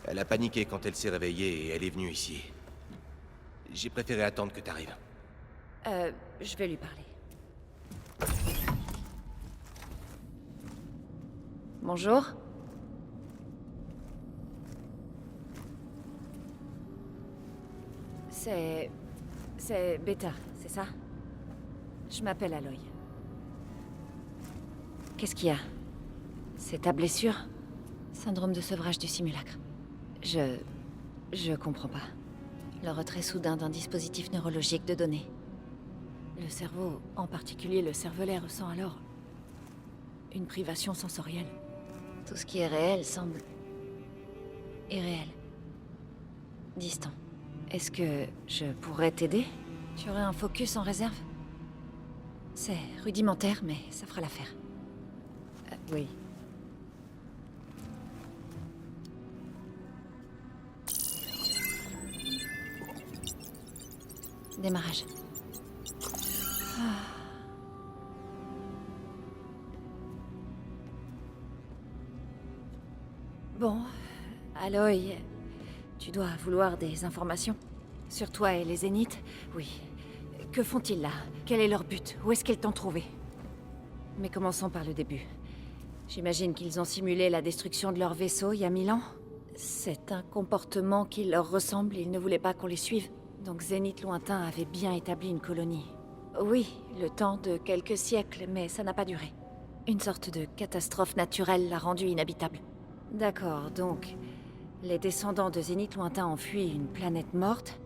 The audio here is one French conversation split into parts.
Elle a paniqué quand elle s'est réveillée et elle est venue ici. J'ai préféré attendre que t'arrives. Je vais lui parler. Bonjour. C'est Beta, c'est ça? Je m'appelle Aloy. Qu'est-ce qu'il y a? C'est ta blessure? Syndrome de sevrage du simulacre. Je comprends pas. Le retrait soudain d'un dispositif neurologique de données. Le cerveau, en particulier le cervelet, ressent alors une privation sensorielle. Tout ce qui est réel semble irréel. Distant. Est-ce que je pourrais t'aider? Tu aurais un focus en réserve? C'est rudimentaire, mais ça fera l'affaire. Oui. Démarrage. Bon, Aloy, tu dois vouloir des informations. Sur toi et les Zéniths, oui. Que font-ils là? Quel est leur but? Où est-ce qu'ils t'ont trouvé? Mais commençons par le début. J'imagine qu'ils ont simulé la destruction de leur vaisseau il y a 1000 ans? C'est un comportement qui leur ressemble, ils ne voulaient pas qu'on les suive. Donc Zénith lointain avait bien établi une colonie. Oui, le temps de quelques siècles, mais ça n'a pas duré. Une sorte de catastrophe naturelle l'a rendue inhabitable. D'accord, donc... les descendants de Zénith lointain ont fui une planète morte.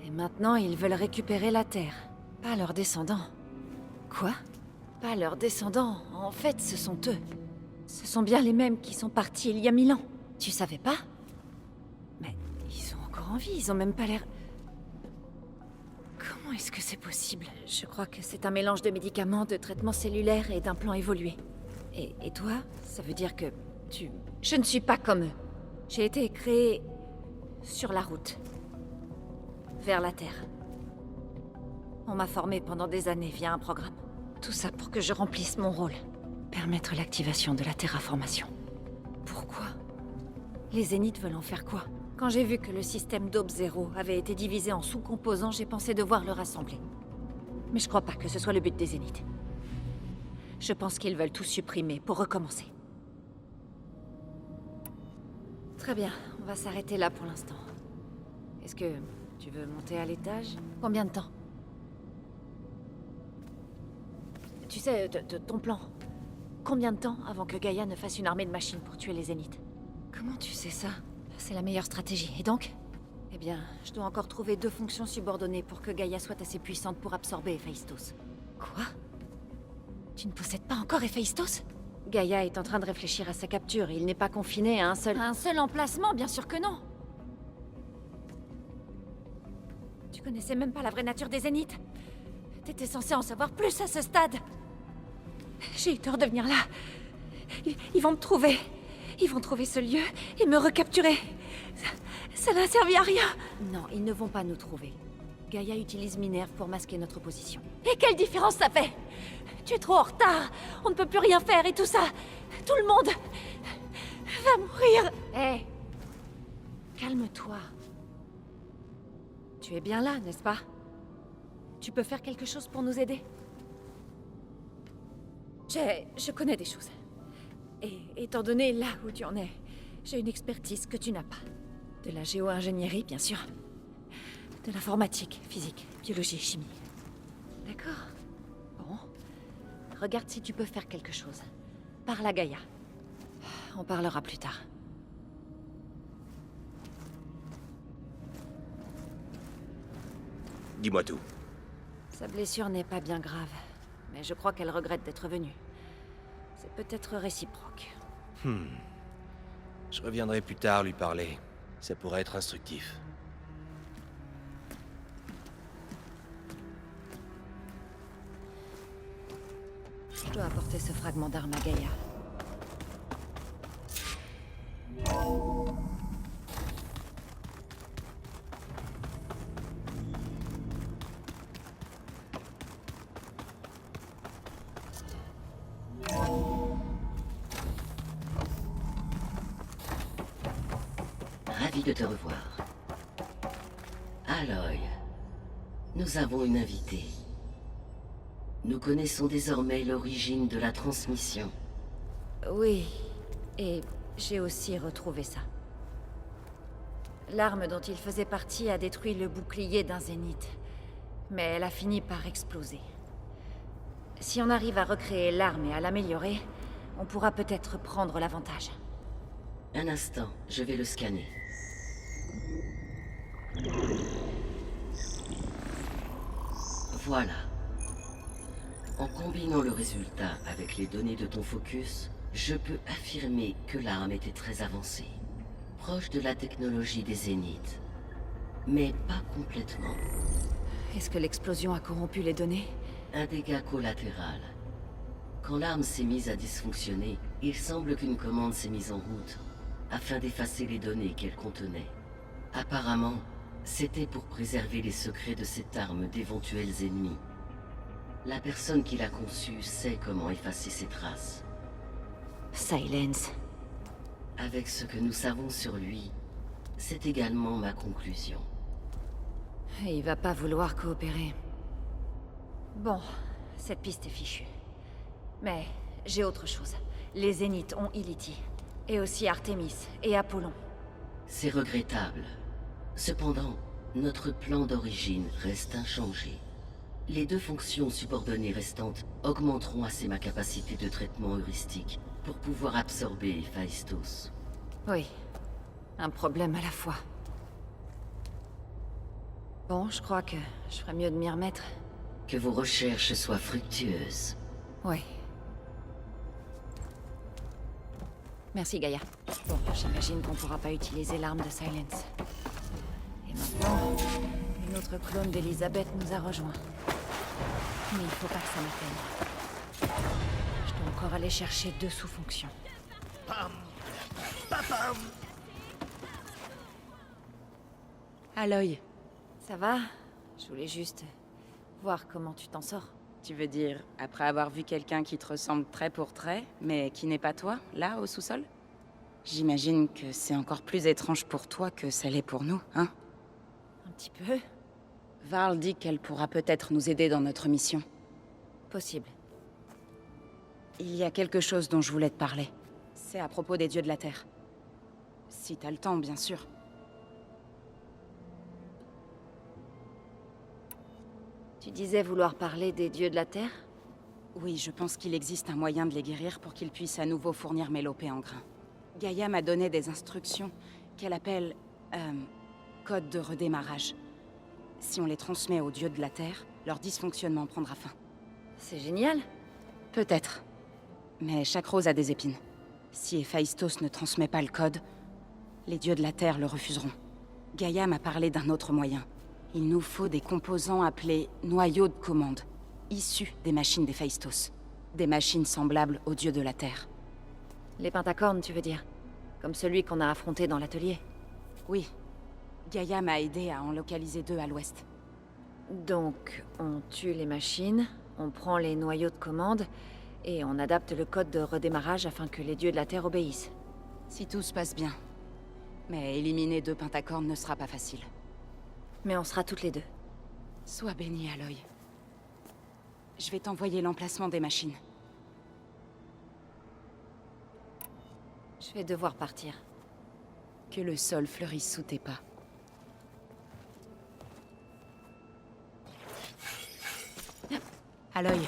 Et maintenant, ils veulent récupérer la Terre. Pas leurs descendants. Quoi? Pas leurs descendants. En fait, ce sont eux. Ce sont bien les mêmes qui sont partis il y a 1000 ans. Tu savais pas? Mais ils sont encore en vie, ils ont même pas l'air... Comment est-ce que c'est possible? Je crois que c'est un mélange de médicaments, de traitements cellulaires et d'implants évolués. Et toi, ça veut dire que tu... Je ne suis pas comme eux. J'ai été créé sur la route. Vers la Terre. On m'a formé pendant des années via un programme. Tout ça pour que je remplisse mon rôle. Permettre l'activation de la terraformation. Pourquoi? Les Zéniths veulent en faire quoi? Quand j'ai vu que le système d'Aube Zéro avait été divisé en sous-composants, j'ai pensé devoir le rassembler. Mais je crois pas que ce soit le but des Zéniths. Je pense qu'ils veulent tout supprimer pour recommencer. Très bien, on va s'arrêter là pour l'instant. Est-ce que tu veux monter à l'étage? Combien de temps? Tu sais, de ton plan. Combien de temps avant que Gaïa ne fasse une armée de machines pour tuer les Zéniths? Comment tu sais ça? C'est la meilleure stratégie. Et donc? Eh bien, je dois encore trouver 2 fonctions subordonnées pour que Gaïa soit assez puissante pour absorber Héphaïstos. Quoi? Tu ne possèdes pas encore Héphaïstos? Gaïa est en train de réfléchir à sa capture. Il n'est pas confiné à un seul... À un seul emplacement, bien sûr que non! Tu connaissais même pas la vraie nature des Zéniths? T'étais censé en savoir plus à ce stade! J'ai eu tort de venir là. Ils vont me trouver. Ils vont trouver ce lieu et me recapturer. Ça n'a servi à rien. Non, ils ne vont pas nous trouver. Gaïa utilise Minerve pour masquer notre position. Et quelle différence ça fait? Tu es trop en retard. On ne peut plus rien faire et tout ça. Tout le monde va mourir. Hé, calme-toi. Tu es bien là, n'est-ce pas? Tu peux faire quelque chose pour nous aider? Je connais des choses. Et étant donné là où tu en es, j'ai une expertise que tu n'as pas. De la géo-ingénierie, bien sûr. De l'informatique, physique, biologie, chimie. D'accord. Bon. Regarde si tu peux faire quelque chose. Parle à Gaïa. On parlera plus tard. Dis-moi tout. Sa blessure n'est pas bien grave, mais je crois qu'elle regrette d'être venue. C'est peut-être réciproque. Je reviendrai plus tard lui parler. Ça pourrait être instructif. Je dois apporter ce fragment d'arme à Gaïa. Ravi de te revoir. Aloy, nous avons une invitée. Nous connaissons désormais l'origine de la transmission. Oui, et j'ai aussi retrouvé ça. L'arme dont il faisait partie a détruit le bouclier d'un zénith, mais elle a fini par exploser. Si on arrive à recréer l'arme et à l'améliorer, on pourra peut-être prendre l'avantage. Un instant, je vais le scanner. Voilà. En combinant le résultat avec les données de ton focus, je peux affirmer que l'arme était très avancée. Proche de la technologie des zéniths. Mais pas complètement. Est-ce que l'explosion a corrompu les données? Un dégât collatéral. Quand l'arme s'est mise à dysfonctionner, il semble qu'une commande s'est mise en route, afin d'effacer les données qu'elle contenait. Apparemment, c'était pour préserver les secrets de cette arme d'éventuels ennemis. La personne qui l'a conçue sait comment effacer ses traces. Silence. Avec ce que nous savons sur lui, c'est également ma conclusion. Il va pas vouloir coopérer. Bon, cette piste est fichue. Mais j'ai autre chose. Les Zéniths ont Illiti. Et aussi Artemis et Apollon. C'est regrettable. Cependant, notre plan d'origine reste inchangé. Les deux fonctions subordonnées restantes augmenteront assez ma capacité de traitement heuristique pour pouvoir absorber Héphaïstos. Oui. Un problème à la fois. Bon, je crois que je ferais mieux de m'y remettre. Que vos recherches soient fructueuses. Oui. Merci, Gaïa. Bon, j'imagine qu'on pourra pas utiliser l'arme de Silence. Et maintenant, une autre clone d'Elisabeth nous a rejoints. Mais il faut pas que ça m'atteigne. Je dois encore aller chercher 2 sous-fonctions. Aloy, Ça va? Je voulais juste voir comment tu t'en sors. tu veux dire, après avoir vu quelqu'un qui te ressemble trait pour trait, mais qui n'est pas toi, là, au sous-sol? J'imagine que c'est encore plus étrange pour toi que ça l'est pour nous, hein? Un petit peu? Varl dit qu'elle pourra peut-être nous aider dans notre mission. Possible. Il y a quelque chose dont je voulais te parler. C'est à propos des dieux de la Terre. Si t'as le temps, bien sûr. Tu disais vouloir parler des dieux de la Terre? Oui, je pense qu'il existe un moyen de les guérir pour qu'ils puissent à nouveau fournir Mélopée en grains. Gaïa m'a donné des instructions qu'elle appelle... code de redémarrage. Si on les transmet aux dieux de la Terre, leur dysfonctionnement prendra fin. C'est génial. Peut-être. Mais chaque rose a des épines. Si Héphaïstos ne transmet pas le code, les dieux de la Terre le refuseront. Gaïa m'a parlé d'un autre moyen. Il nous faut des composants appelés noyaux de commande, issus des machines d'Héphaïstos. Des machines semblables aux dieux de la Terre. Les pentacornes, tu veux dire? Comme celui qu'on a affronté dans l'atelier. Oui. Gaïa m'a aidé à en localiser 2 à l'ouest. Donc, on tue les machines, on prend les noyaux de commande, et on adapte le code de redémarrage afin que les dieux de la Terre obéissent. Si tout se passe bien. Mais éliminer 2 pentacornes ne sera pas facile. Mais on sera toutes les 2. Sois béni, Aloy. Je vais t'envoyer l'emplacement des machines. Je vais devoir partir. Que le sol fleurisse sous tes pas. Aloy,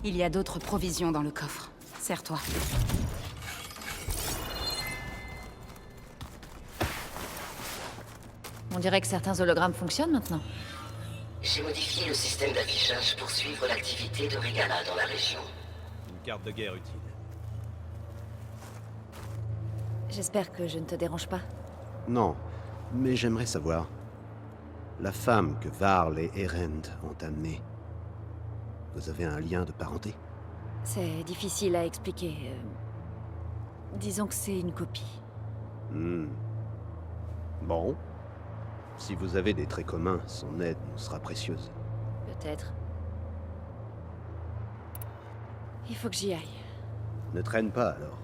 il y a d'autres provisions dans le coffre. Serre-toi. On dirait que certains hologrammes fonctionnent maintenant. J'ai modifié le système d'affichage pour suivre l'activité de Regala dans la région. Une carte de guerre utile. J'espère que je ne te dérange pas. Non, mais j'aimerais savoir. La femme que Varl et Erend ont amenée. Vous avez un lien de parenté? C'est difficile à expliquer. Disons que c'est une copie. Bon. Si vous avez des traits communs, son aide nous sera précieuse. Peut-être. Il faut que j'y aille. Ne traîne pas alors.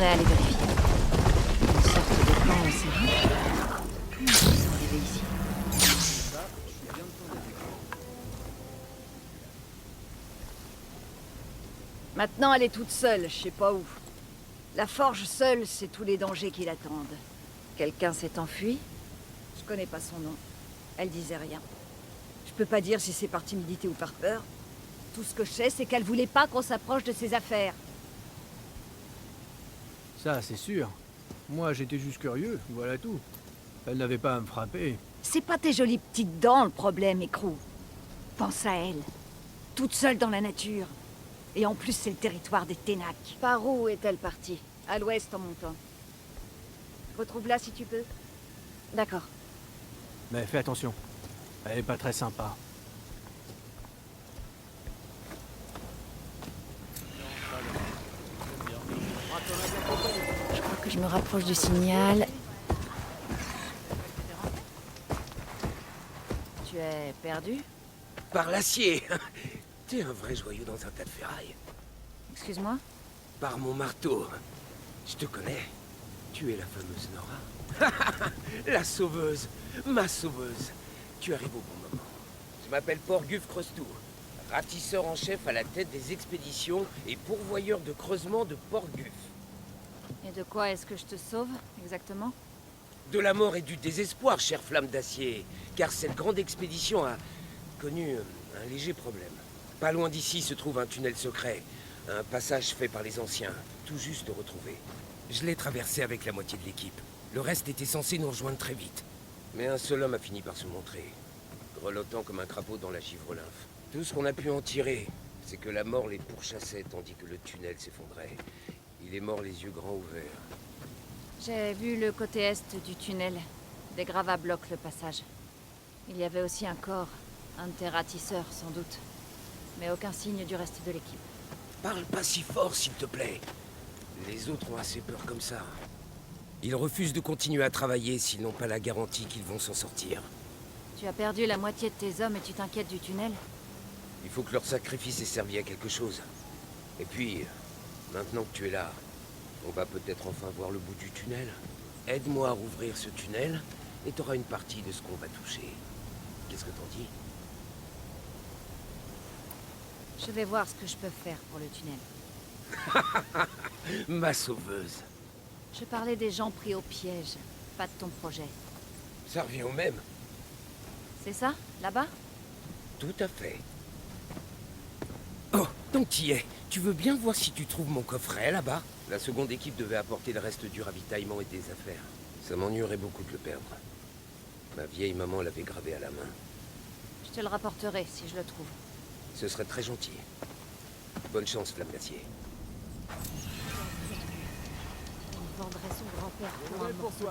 devrais aller vérifier. Une sorte de camp en série. Comment ils sont arrivés ici? Maintenant, elle est toute seule, je sais pas où. La forge seule, c'est tous les dangers qui l'attendent. Quelqu'un s'est enfui? Je connais pas son nom. Elle disait rien. Je peux pas dire si c'est par timidité ou par peur. Tout ce que je sais, c'est qu'elle voulait pas qu'on s'approche de ses affaires. Ça, c'est sûr. Moi, j'étais juste curieux, voilà tout. Elle n'avait pas à me frapper. C'est pas tes jolies petites dents le problème, Écrou. Pense à elle. Toute seule dans la nature. Et en plus, c'est le territoire des Ténac. Par où est-elle partie? À l'ouest en montant. Retrouve-la si tu peux. D'accord. Mais fais attention. Elle est pas très sympa. Je crois que je me rapproche du signal. Tu es perdu? Par l'acier. T'es un vrai joyau dans un tas de ferraille. Excuse-moi? Par mon marteau. Je te connais. Tu es la fameuse Nora. La sauveuse. Ma sauveuse. Tu arrives au bon moment. Je m'appelle Porguf Creustou. Ratisseur en chef à la tête des expéditions et pourvoyeur de creusement de Porguf. Et de quoi est-ce que je te sauve, exactement? De la mort et du désespoir, chère flamme d'acier. Car cette grande expédition a connu un léger problème. Pas loin d'ici se trouve un tunnel secret. Un passage fait par les anciens, tout juste retrouvé. Je l'ai traversé avec la moitié de l'équipe. Le reste était censé nous rejoindre très vite. Mais un seul homme a fini par se montrer, grelottant comme un crapaud dans la givre lymphe. Tout ce qu'on a pu en tirer, c'est que la mort les pourchassait tandis que le tunnel s'effondrait. Il est mort les yeux grands ouverts. J'ai vu le côté est du tunnel. Des gravats bloquent le passage. Il y avait aussi un corps, un de tes ratisseurs sans doute. Mais aucun signe du reste de l'équipe. Parle pas si fort, s'il te plaît. Les autres ont assez peur comme ça. Ils refusent de continuer à travailler s'ils n'ont pas la garantie qu'ils vont s'en sortir. Tu as perdu la moitié de tes hommes et tu t'inquiètes du tunnel? Il faut que leur sacrifice ait servi à quelque chose. Et puis, maintenant que tu es là, on va peut-être enfin voir le bout du tunnel. Aide-moi à rouvrir ce tunnel, et t'auras une partie de ce qu'on va toucher. Qu'est-ce que t'en dis? Je vais voir ce que je peux faire pour le tunnel. Ma sauveuse. Je parlais des gens pris au piège, pas de ton projet. Ça revient au même. C'est ça, là-bas? Tout à fait. Oh, donc t'y es. Tu veux bien voir si tu trouves mon coffret là-bas? La seconde équipe devait apporter le reste du ravitaillement et des affaires. Ça m'ennuierait beaucoup de le perdre. Ma vieille maman l'avait gravé à la main. Je te le rapporterai si je le trouve. Ce serait très gentil. Bonne chance, Flamme d'Acier. Il vendrait son grand-père pour un morceau.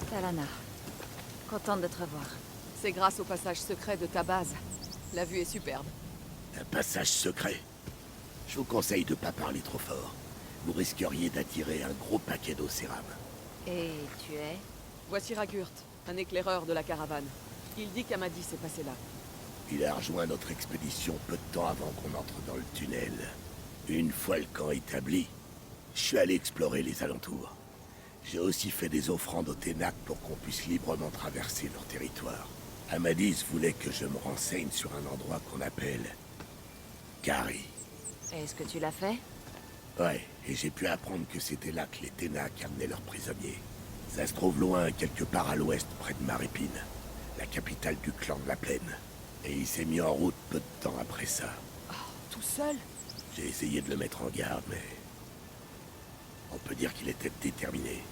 Talana, contente de te revoir. C'est grâce au passage secret de ta base. La vue est superbe. Un passage secret. Je vous conseille de ne pas parler trop fort. Vous risqueriez d'attirer un gros paquet d'Océram. Et tu es? Voici Ragurt, un éclaireur de la caravane. Il dit qu'Amadi s'est passé là. Il a rejoint notre expédition peu de temps avant qu'on entre dans le tunnel. Une fois le camp établi, je suis allé explorer les alentours. J'ai aussi fait des offrandes aux Ténac pour qu'on puisse librement traverser leur territoire. Amadis voulait que je me renseigne sur un endroit qu'on appelle Kari. Est-ce que tu l'as fait? Ouais, et j'ai pu apprendre que c'était là que les Ténac amenaient leurs prisonniers. Ça se trouve loin, quelque part à l'ouest, près de Marépine, la capitale du clan de la Plaine. Et il s'est mis en route peu de temps après ça. Tout seul? J'ai essayé de le mettre en garde, mais... on peut dire qu'il était déterminé.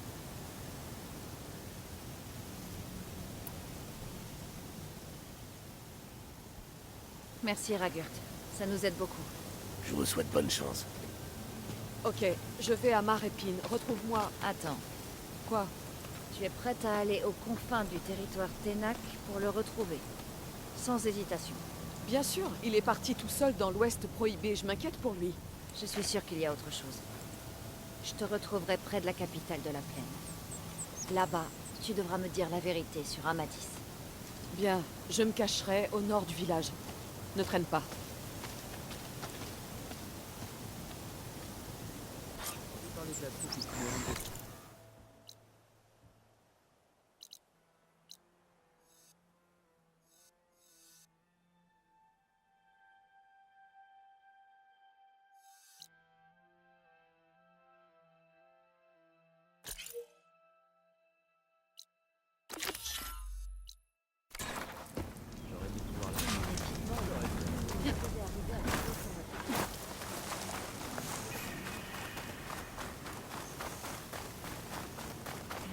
Merci, Ragurt. Ça nous aide beaucoup. Je vous souhaite bonne chance. Ok, je vais à Marépine. Retrouve-moi. Attends, Quoi? tu es prête à aller aux confins du territoire Ténac pour le retrouver? Sans hésitation. Bien sûr, il est parti tout seul dans l'ouest prohibé. Je m'inquiète pour lui. Je suis sûre qu'il y a autre chose. Je te retrouverai près de la capitale de la plaine. Là-bas, Tu devras me dire la vérité sur Amadis. Bien, je me cacherai au nord du village. Ne traîne pas.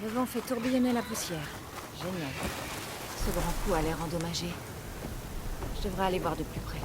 Le vent fait tourbillonner la poussière. Génial. Ce grand coup a l'air endommagé. Je devrais aller voir de plus près.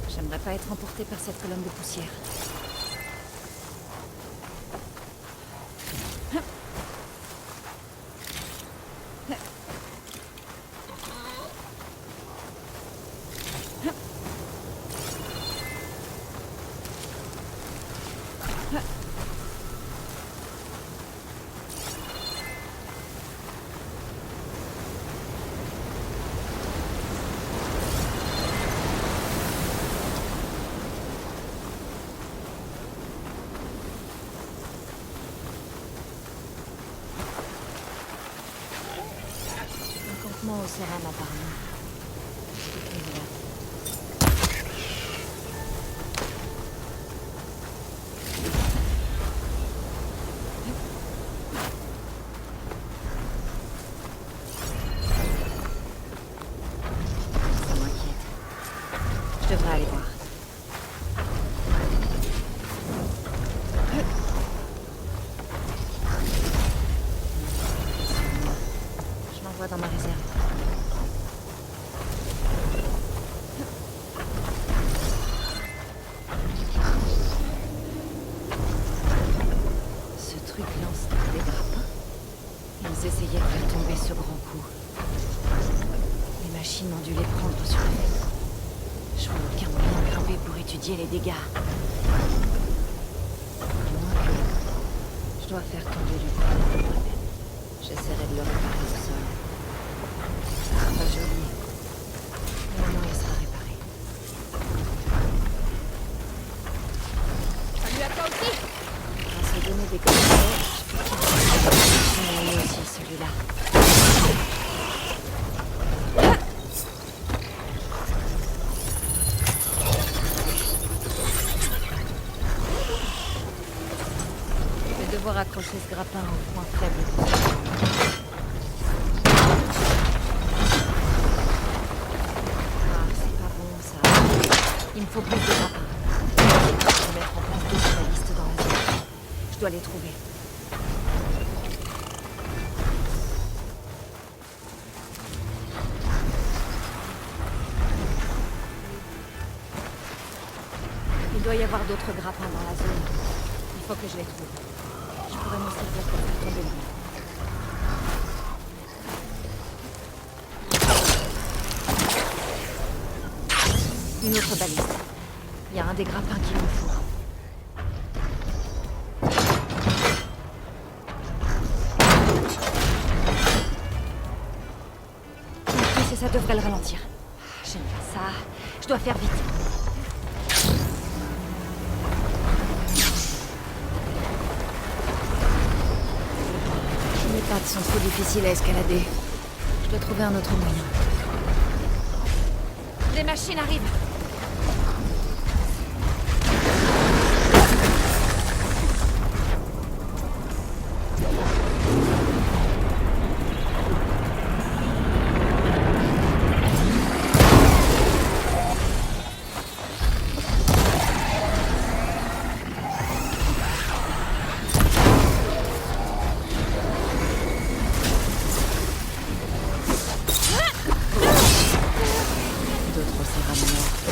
J'aimerais pas être emporté par cette colonne de poussière. Au Seram apparemment. Et voilà. Ça m'inquiète. Je devrais aller voir. Je l'envoie dans ma réserve. Essayer de faire tomber ce grand coup. Les machines ont dû les prendre sur la tête. Je vois aucun trouver pour étudier les dégâts. À moins que je dois faire tomber le crâne moi-même. J'essaierai de le réparer au sol. Ça sera pas joli. Mais au moins il sera réparé. Salut à toi aussi! Grâce aux données des commandants, je peux lui aussi celui-là. Je vais devoir accrocher ce grappin au point faible de ce bâtiment. Ah, c'est pas bon ça. Il me faut plus de grappins. Je vais mettre en place d'autres listes dans la zone. Je dois les trouver. Il doit y avoir d'autres grappins dans la zone. Il faut que je les trouve. Je pourrais m'en servir pour faire tomber le mur. Une autre baliste. Il y a un des grappins qu'il me faut. Et ça devrait le ralentir. J'aime pas ça. Je dois faire vite. Les pattes sont trop difficiles à escalader. Je dois trouver un autre moyen. Les machines arrivent. D'autres aussi ramenés.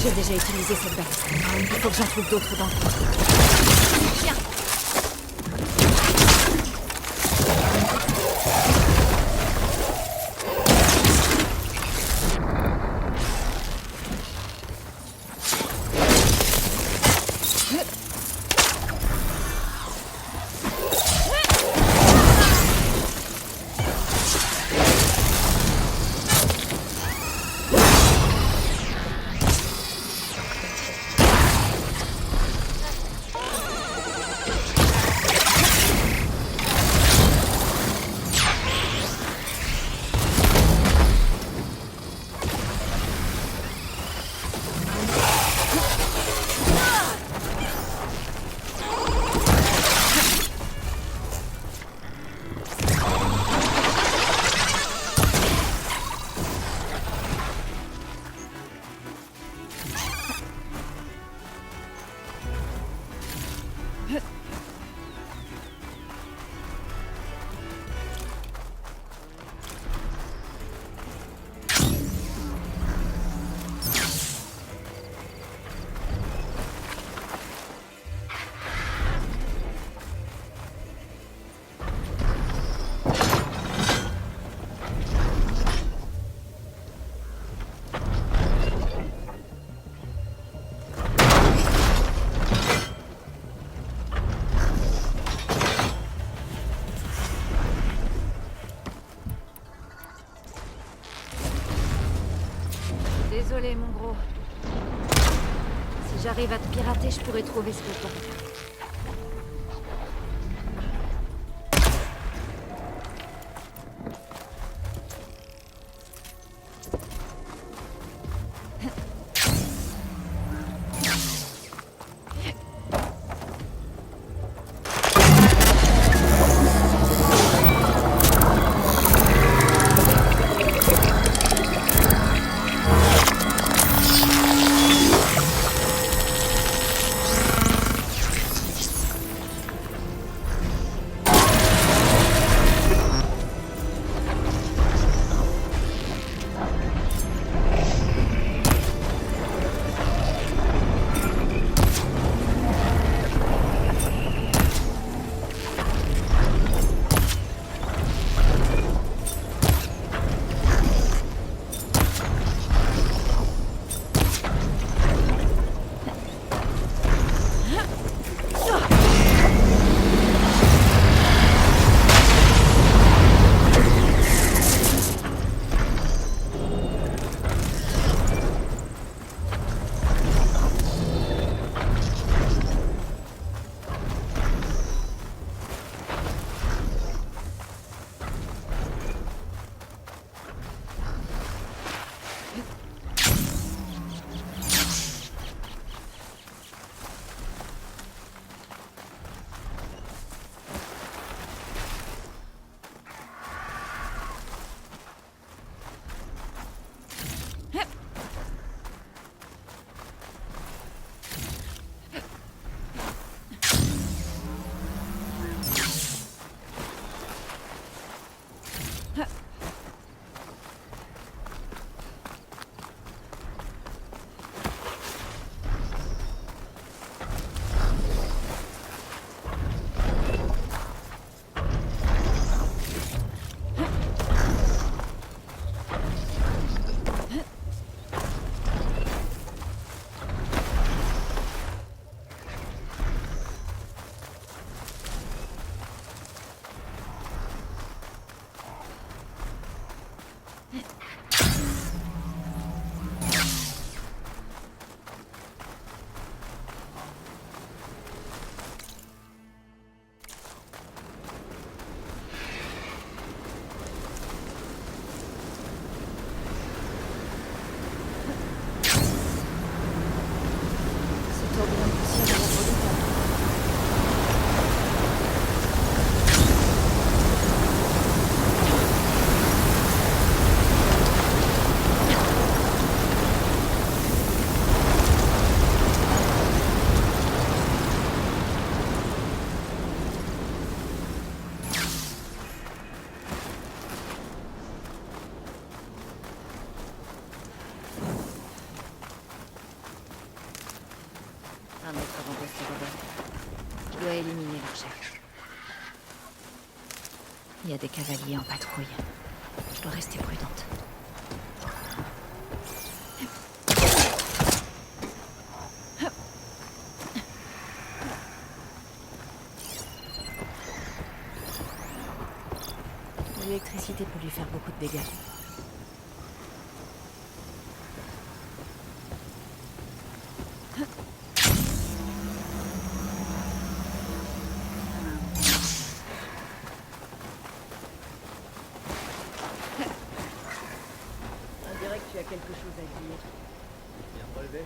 J'ai déjà utilisé cette bête. Il faut que j'en trouve d'autres dans le coin. Viens. Désolé, mon gros. Si j'arrive à te pirater, je pourrais trouver ce que je dois faire. Il y a des cavaliers en patrouille. Je dois rester prudente. L'électricité peut lui faire beaucoup de dégâts. On dirait que tu as quelque chose à dire. Bien relevé.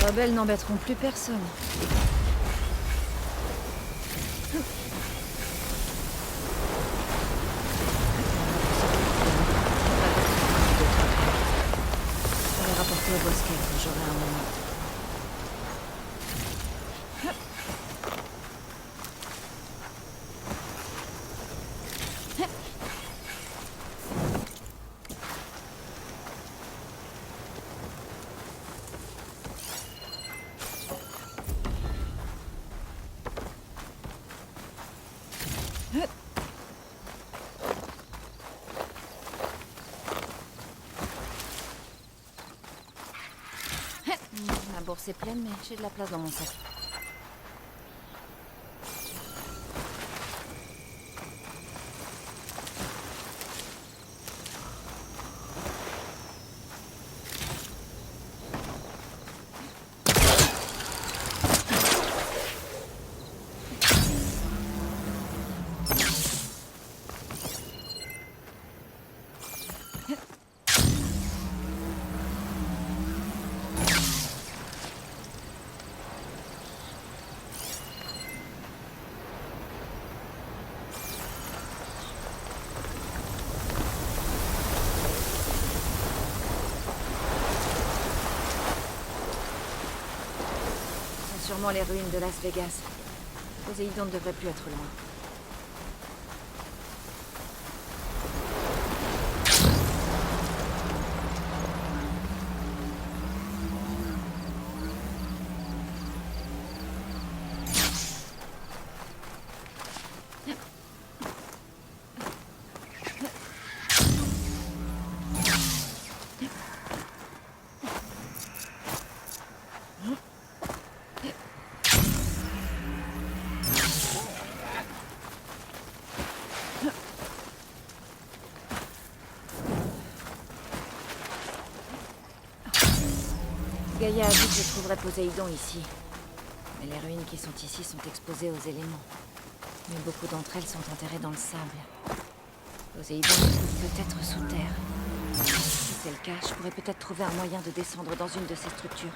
Les rebelles n'embêteront plus personne. Je vais rapporter au bosquet quand j'aurai un moment. Ma bourse est pleine, mais j'ai de la place dans mon sac. sûrement les ruines de Las Vegas. Poséidon ne devrait plus être loin. Gaïa a dit que je trouverais Poséidon ici. Mais les ruines qui sont ici sont exposées aux éléments. Mais beaucoup d'entre elles sont enterrées dans le sable. Poséidon se trouve peut-être sous terre. Si c'est le cas, je pourrais peut-être trouver un moyen de descendre dans une de ces structures.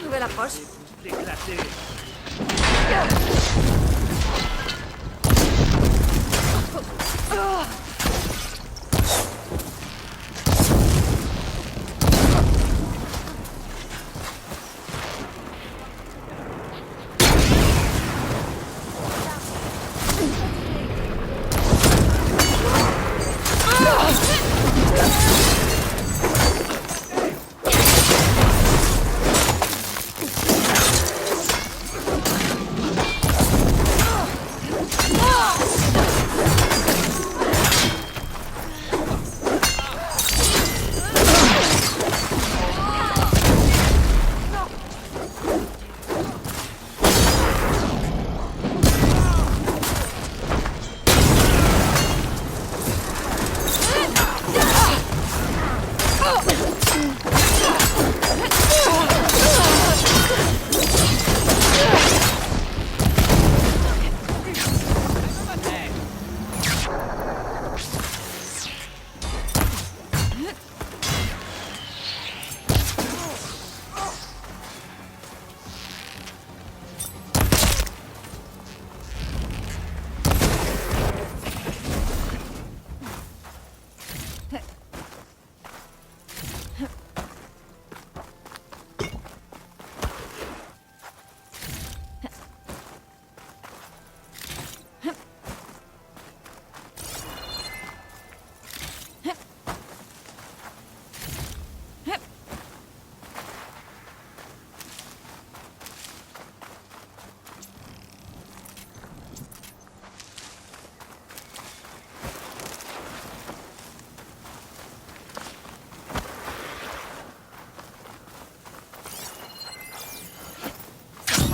Nouvelle approche. Éclaté.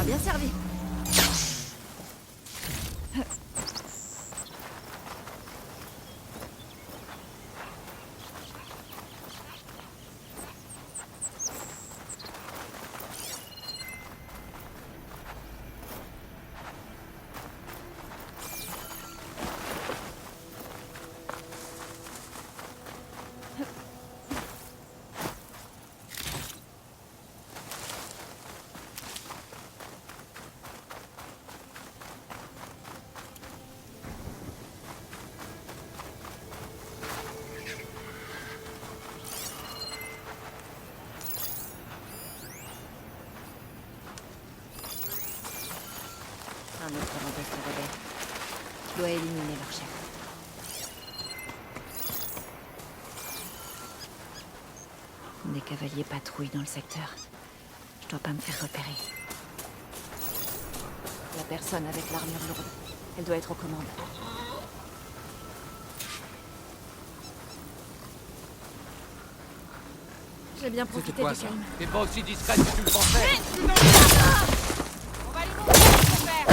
Bien servi. dois éliminer leur chef. Des cavaliers patrouillent dans le secteur. Je dois pas me faire repérer. La personne avec l'armure lourde. Elle doit être aux commandes. J'ai bien profité C'était quoi du ça? calme. T'es pas aussi discrète que tu le pensais? On va lui montrer ce qu'on peut faire.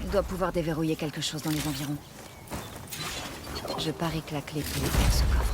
Elle doit pouvoir déverrouiller quelque chose dans les environs. Je parie que la clé peut ouvrir ce coffre.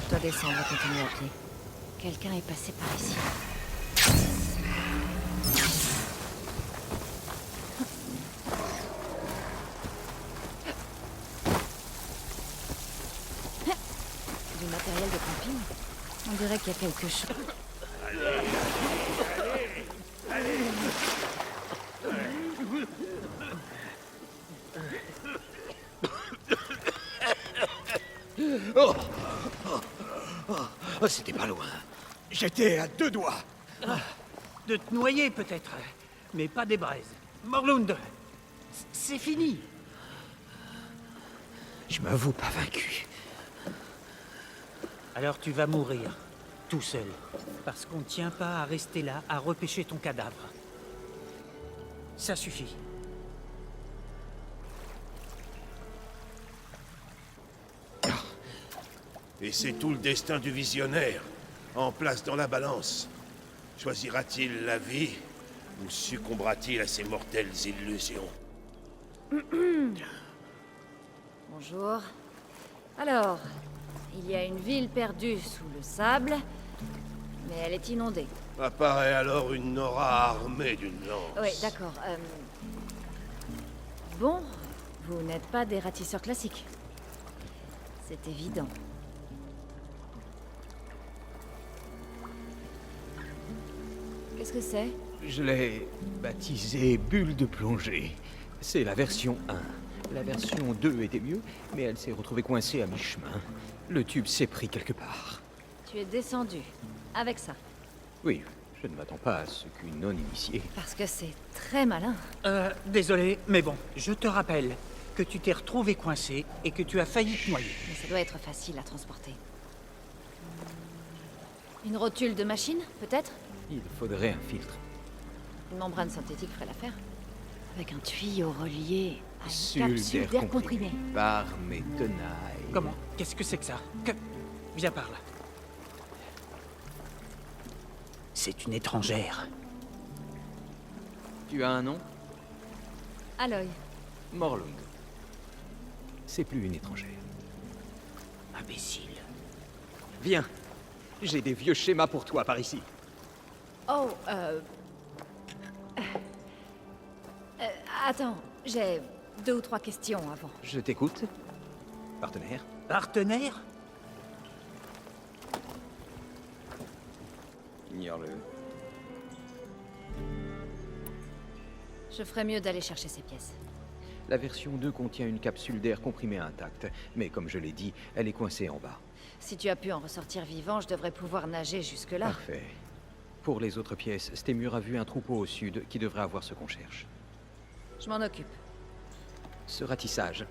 Je dois descendre et continuer à pied. Quelqu'un est passé par ici. Du matériel de camping? On dirait qu'il y a quelque chose. Oh, c'était pas loin. J'étais à 2 doigts. De te noyer, peut-être. Mais pas des braises. Morlund, c'est fini. Je m'avoue pas vaincu. Alors tu vas mourir, tout seul. Parce qu'on ne tient pas à rester là, à repêcher ton cadavre. Ça suffit. Et c'est tout le destin du visionnaire, en place dans la balance. Choisira-t-il la vie, ou succombera-t-il à ses mortelles illusions? Bonjour. Alors, il y a une ville perdue sous le sable, mais elle est inondée. Apparaît alors une Nora armée d'une lance. Oui, d'accord. Bon, vous n'êtes pas des ratisseurs classiques. C'est évident. Qu'est-ce que c'est? Je l'ai baptisé Bulle de plongée. C'est la version 1. La version 2 était mieux, mais elle s'est retrouvée coincée à mi-chemin. Le tube s'est pris quelque part. Tu es descendu. Avec ça. Oui, je ne m'attends pas à ce qu'une non-initiée... Parce que c'est très malin. Désolé, mais bon, je te rappelle que tu t'es retrouvé coincé et que tu as failli te noyer. Mais ça doit être facile à transporter. Une rotule de machine, peut-être? Il faudrait un filtre. Une membrane synthétique ferait l'affaire. Avec un tuyau relié à une Capsule capsule d'air comprimé. Par mes tenailles. Comment? Qu'est-ce que c'est que ça? Viens par là. C'est une étrangère. Tu as un nom? Aloy. Morlund. C'est plus une étrangère. Imbécile. Viens. J'ai des vieux schémas pour toi par ici. Oh, attends, j'ai 2 ou 3 questions avant. Je t'écoute. Partenaire. Partenaire? Ignore-le. Je ferais mieux d'aller chercher ces pièces. La version 2 contient une capsule d'air comprimée intacte, mais comme je l'ai dit, elle est coincée en bas. Si tu as pu en ressortir vivant, je devrais pouvoir nager jusque-là. Parfait. Pour les autres pièces, Stemur a vu un troupeau au sud qui devrait avoir ce qu'on cherche. Je m'en occupe. Ce ratissage.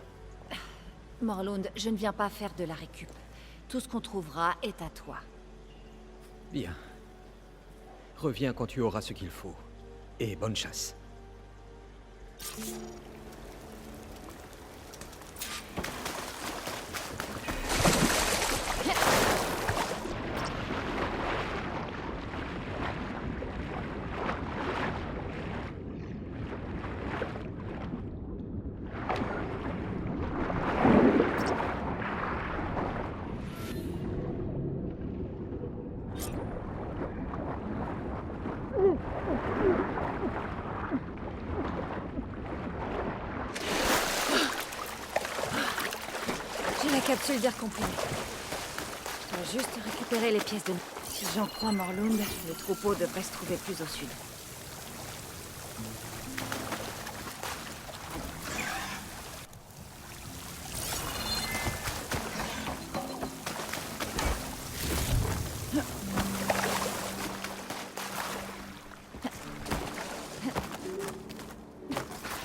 Morlund, je ne viens pas faire de la récup. Tout ce qu'on trouvera est à toi. Bien. Reviens quand tu auras ce qu'il faut. Et bonne chasse. J'ai la capsule d'air comprimé. Je dois juste récupérer les pièces de... Si j'en crois Morlund, le troupeau devrait se trouver plus au sud.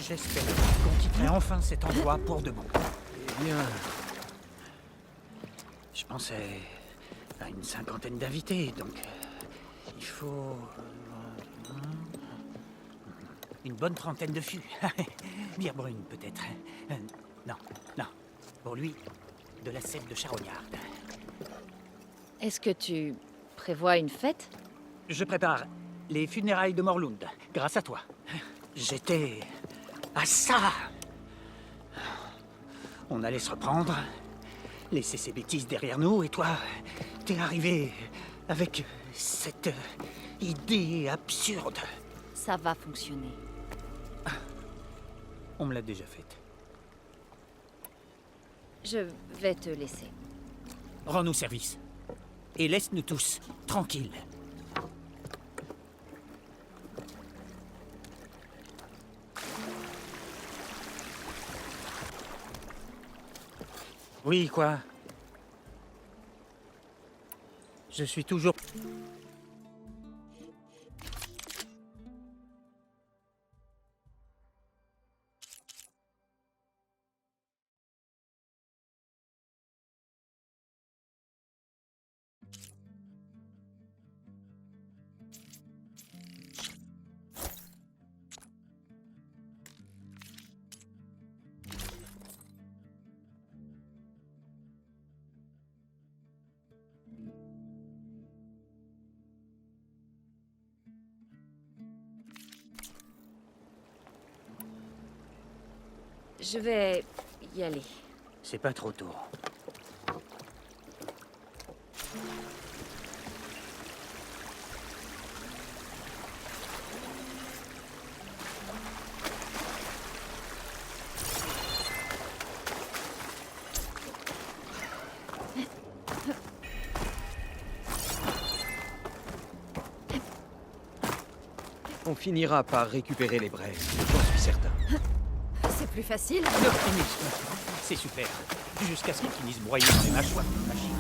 J'espère qu'on quitterait enfin cet endroit pour de bon. Eh bien, Je pensais à une 50aine d'invités, donc il faut une bonne 30aine de fûts. Bière brune, peut-être. Non, non. Pour lui, de la sève de charognarde. Est-ce que tu prévois une fête? Je prépare les funérailles de Morlund, grâce à toi. J'étais à ça. On allait se reprendre, laisser ces bêtises derrière nous, et toi, t'es arrivé avec cette idée absurde. Ça va fonctionner. On me l'a déjà faite. Je vais te laisser. Rends-nous service. Et laisse-nous tous tranquilles. Oui, quoi? Je suis toujours... Je vais y aller. C'est pas trop tôt. On finira par récupérer les braises, j'en suis certain. C'est plus facile. L'optimisme, c'est super. Jusqu'à ce qu'ils finissent broyés dans les mâchoires de la machine.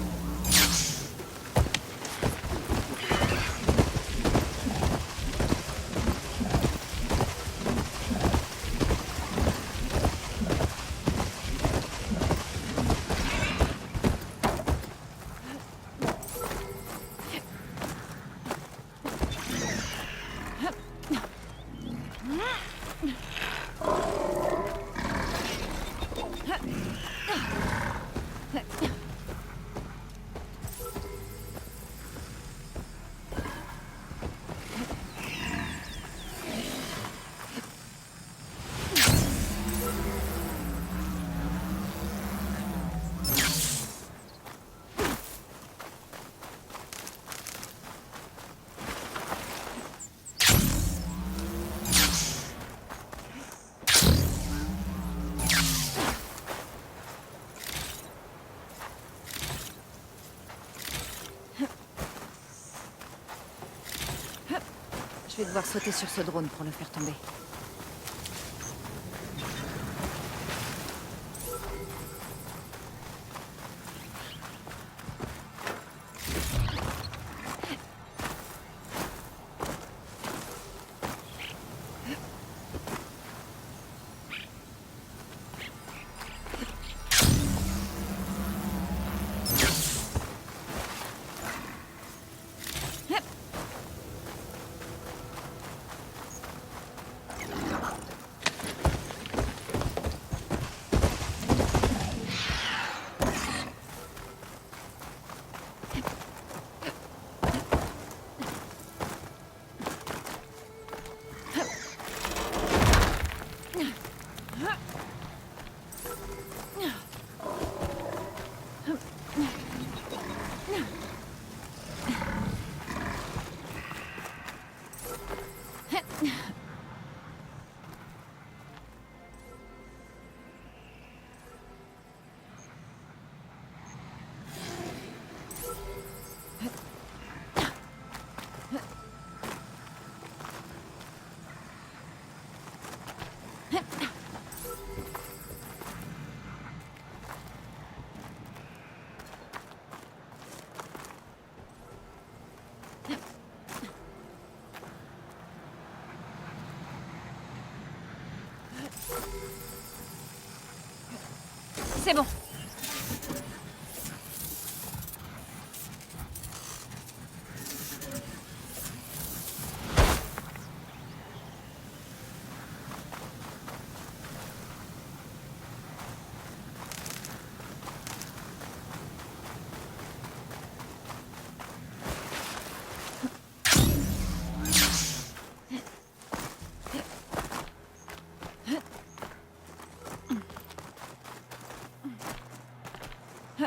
Je vais devoir sauter sur ce drone pour le faire tomber. C'est bon. Il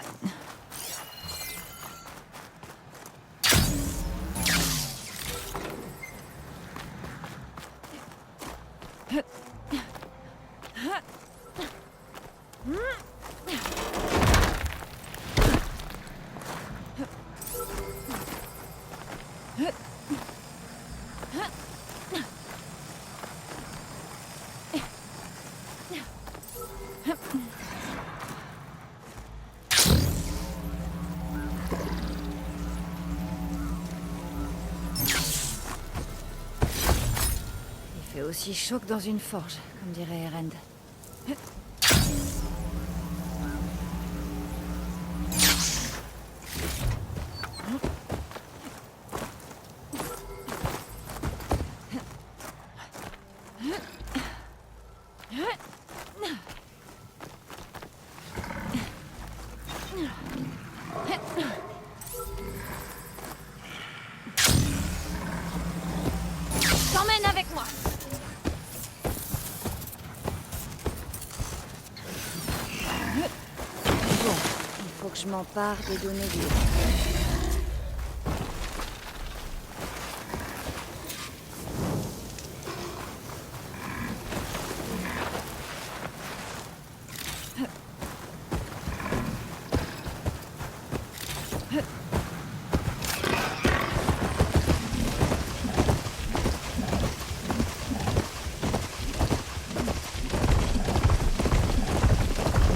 fait aussi chaud que dans une forge, comme dirait Erend. T'emmène avec moi. Bon, il faut que je m'empare des données du...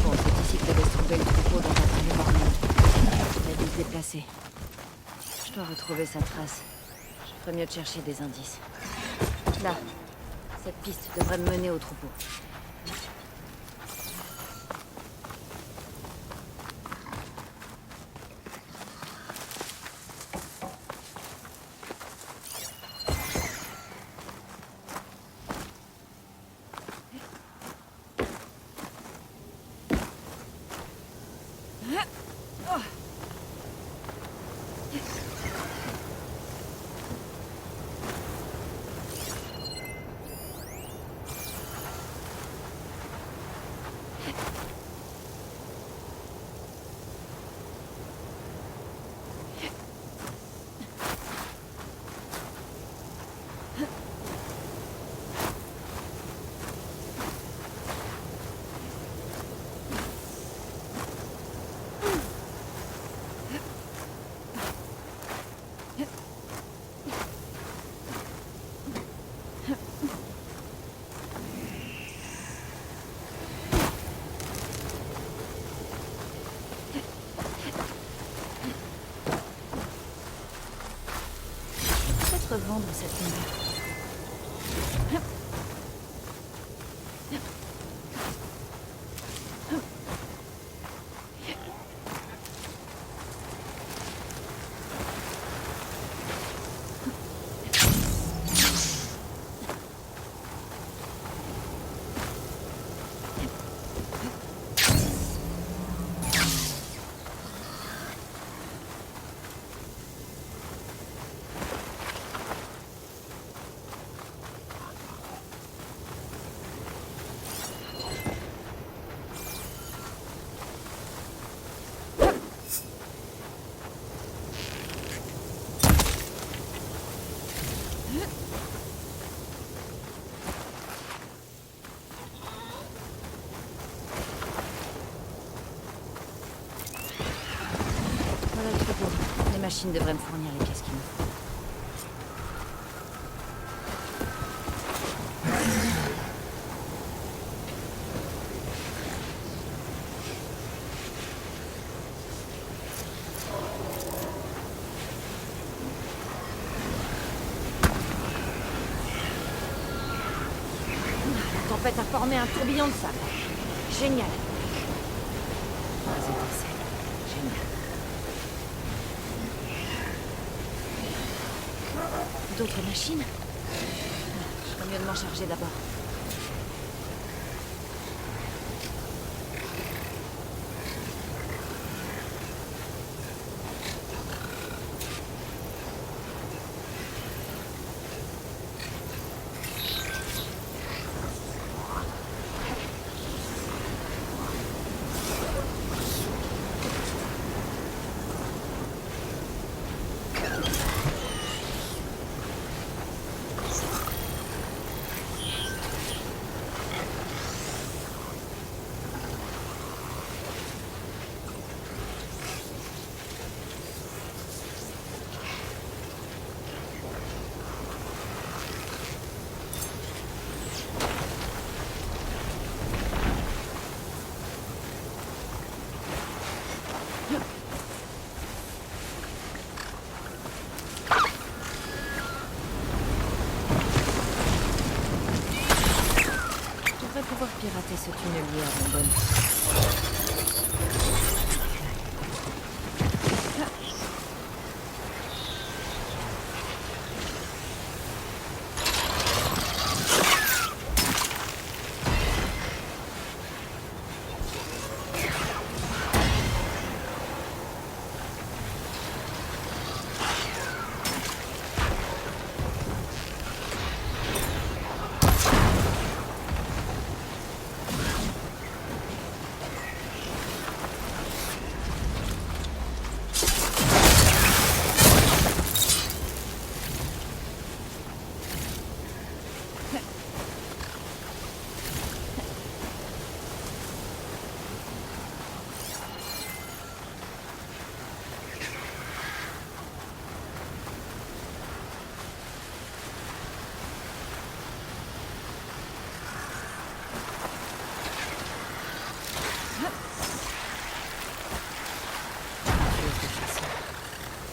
Bon, c'est ici que devait se trouver le troupeau dont a parlé Mormon. Il a dû se déplacer. Je dois retrouver sa trace. Je ferais mieux de chercher des indices. Là, cette piste devrait me mener au troupeau. Peut-être vendre cette lumière. Voilà le troupeau. Les machines devraient me fournir les pièces qu'il me faut. La tempête a formé un tourbillon de sable. Génial. Trois étincelles. Génial. D'autres machines? Je ferais mieux de m'en charger d'abord. carrière abandonnée.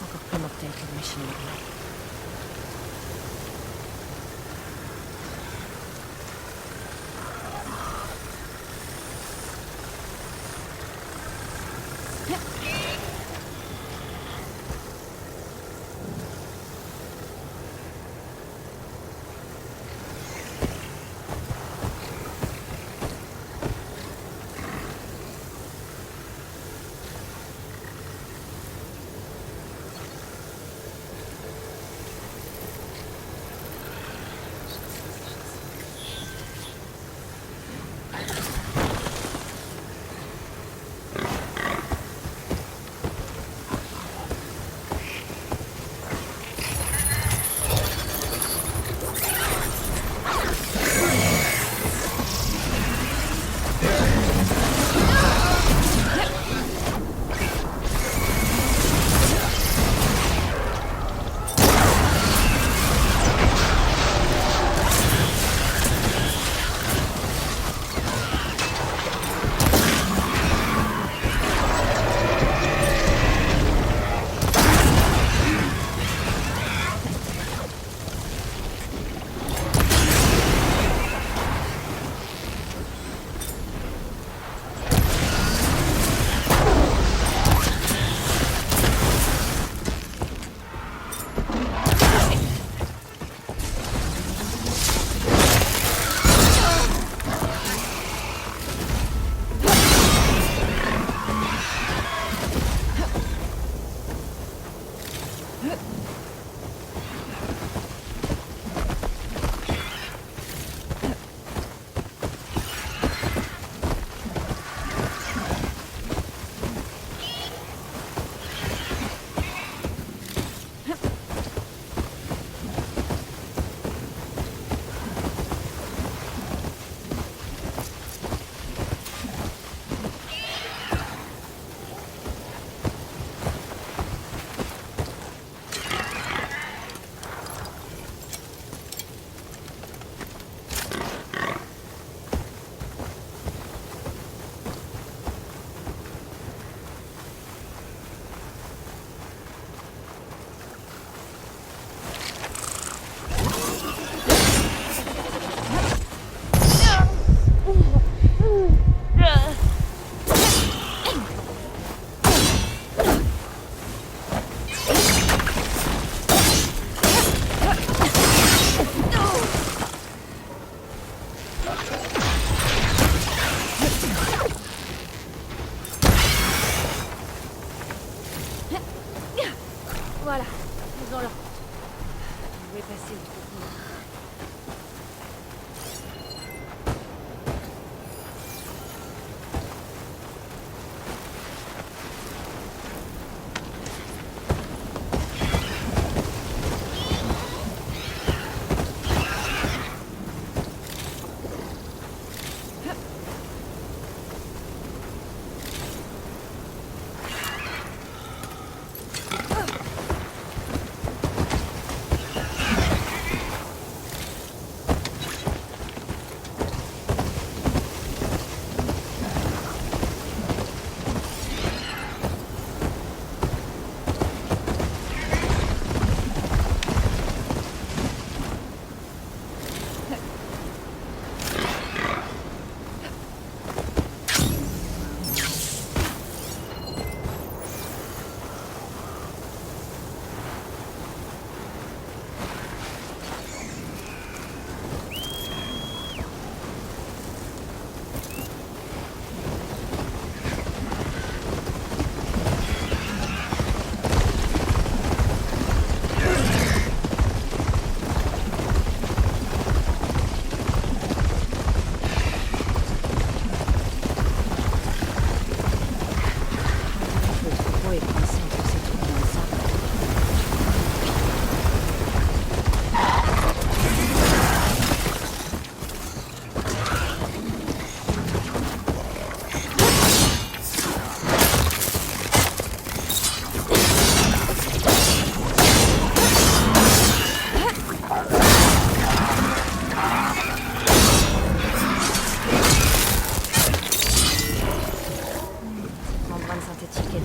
Encore plus mortel que le machine Magma. Voilà, faisons-le. Je vais passer le trou.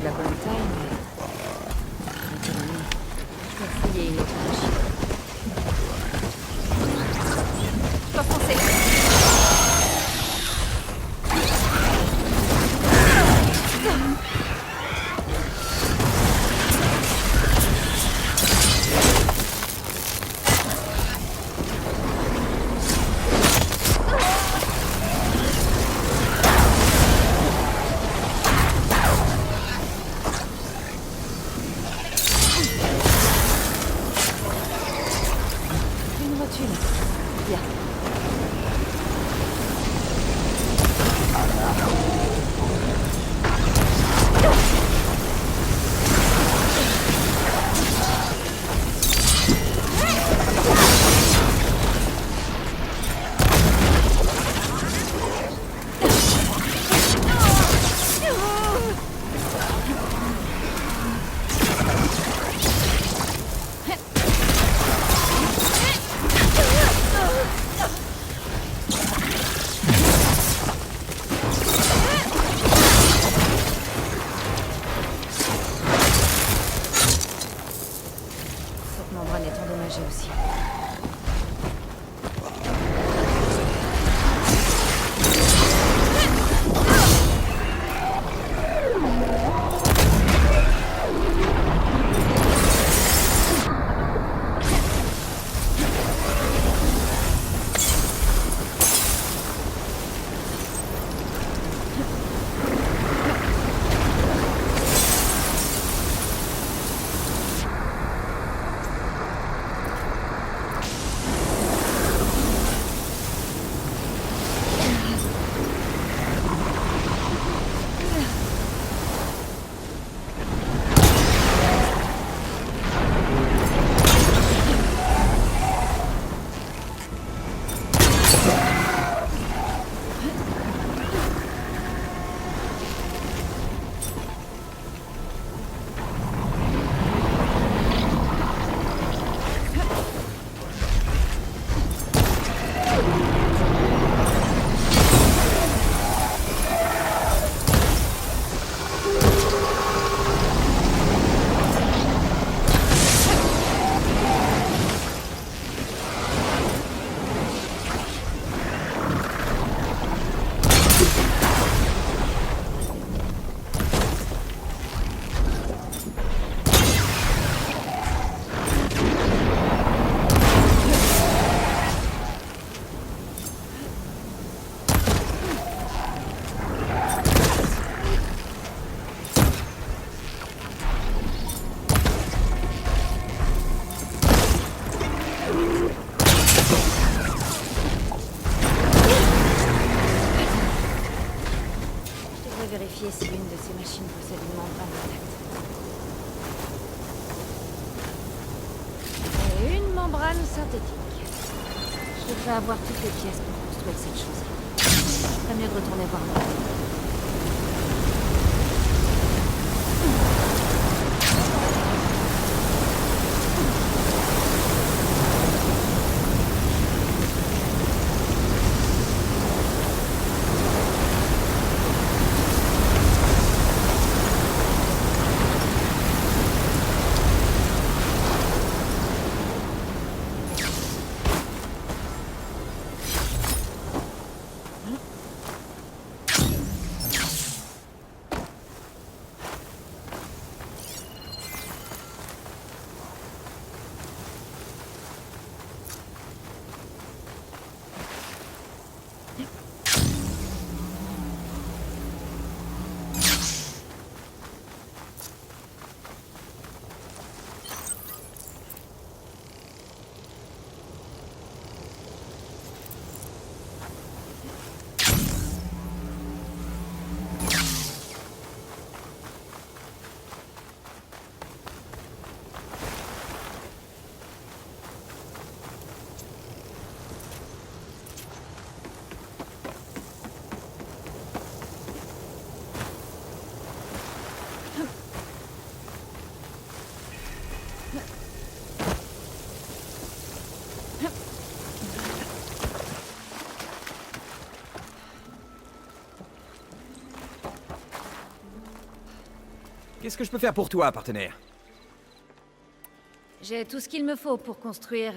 la bonne taille, mais... Autonomie. Je dois fouiller une autre machine. Je dois foncer. Une rotule. Bien. Cette membrane est endommagée aussi. Vérifier si l'une de ces machines possède une membrane intacte. Et une membrane synthétique. Je devrais avoir toutes les pièces pour construire cette chose. Ce serait mieux de retourner voir moi. Qu'est-ce que je peux faire pour toi, partenaire? J'ai tout ce qu'il me faut pour construire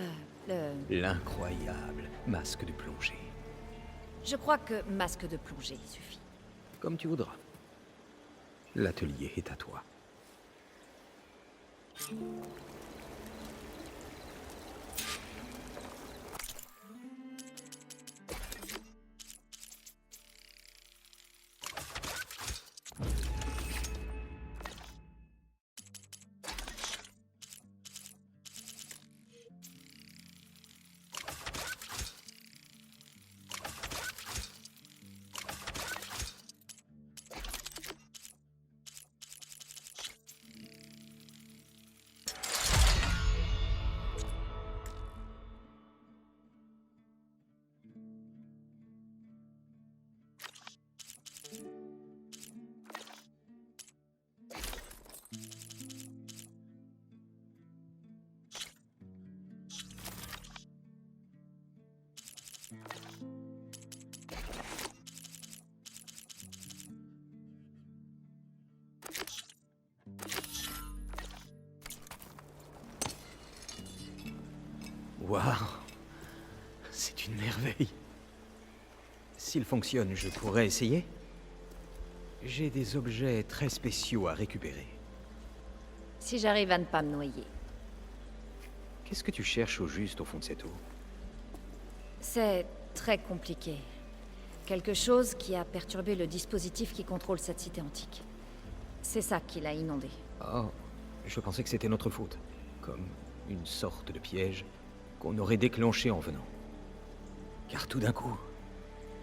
L'incroyable masque de plongée. Je crois que masque de plongée suffit. Comme tu voudras. L'atelier est à toi. Waouh! C'est une merveille. S'il fonctionne, je pourrais essayer? J'ai des objets très spéciaux à récupérer. Si j'arrive à ne pas me noyer. Qu'est-ce que tu cherches au juste au fond de cette eau? C'est très compliqué. Quelque chose qui a perturbé le dispositif qui contrôle cette cité antique. C'est ça qui l'a inondée. Oh, je pensais que c'était notre faute. Comme une sorte de piège qu'on aurait déclenché en venant. Car tout d'un coup,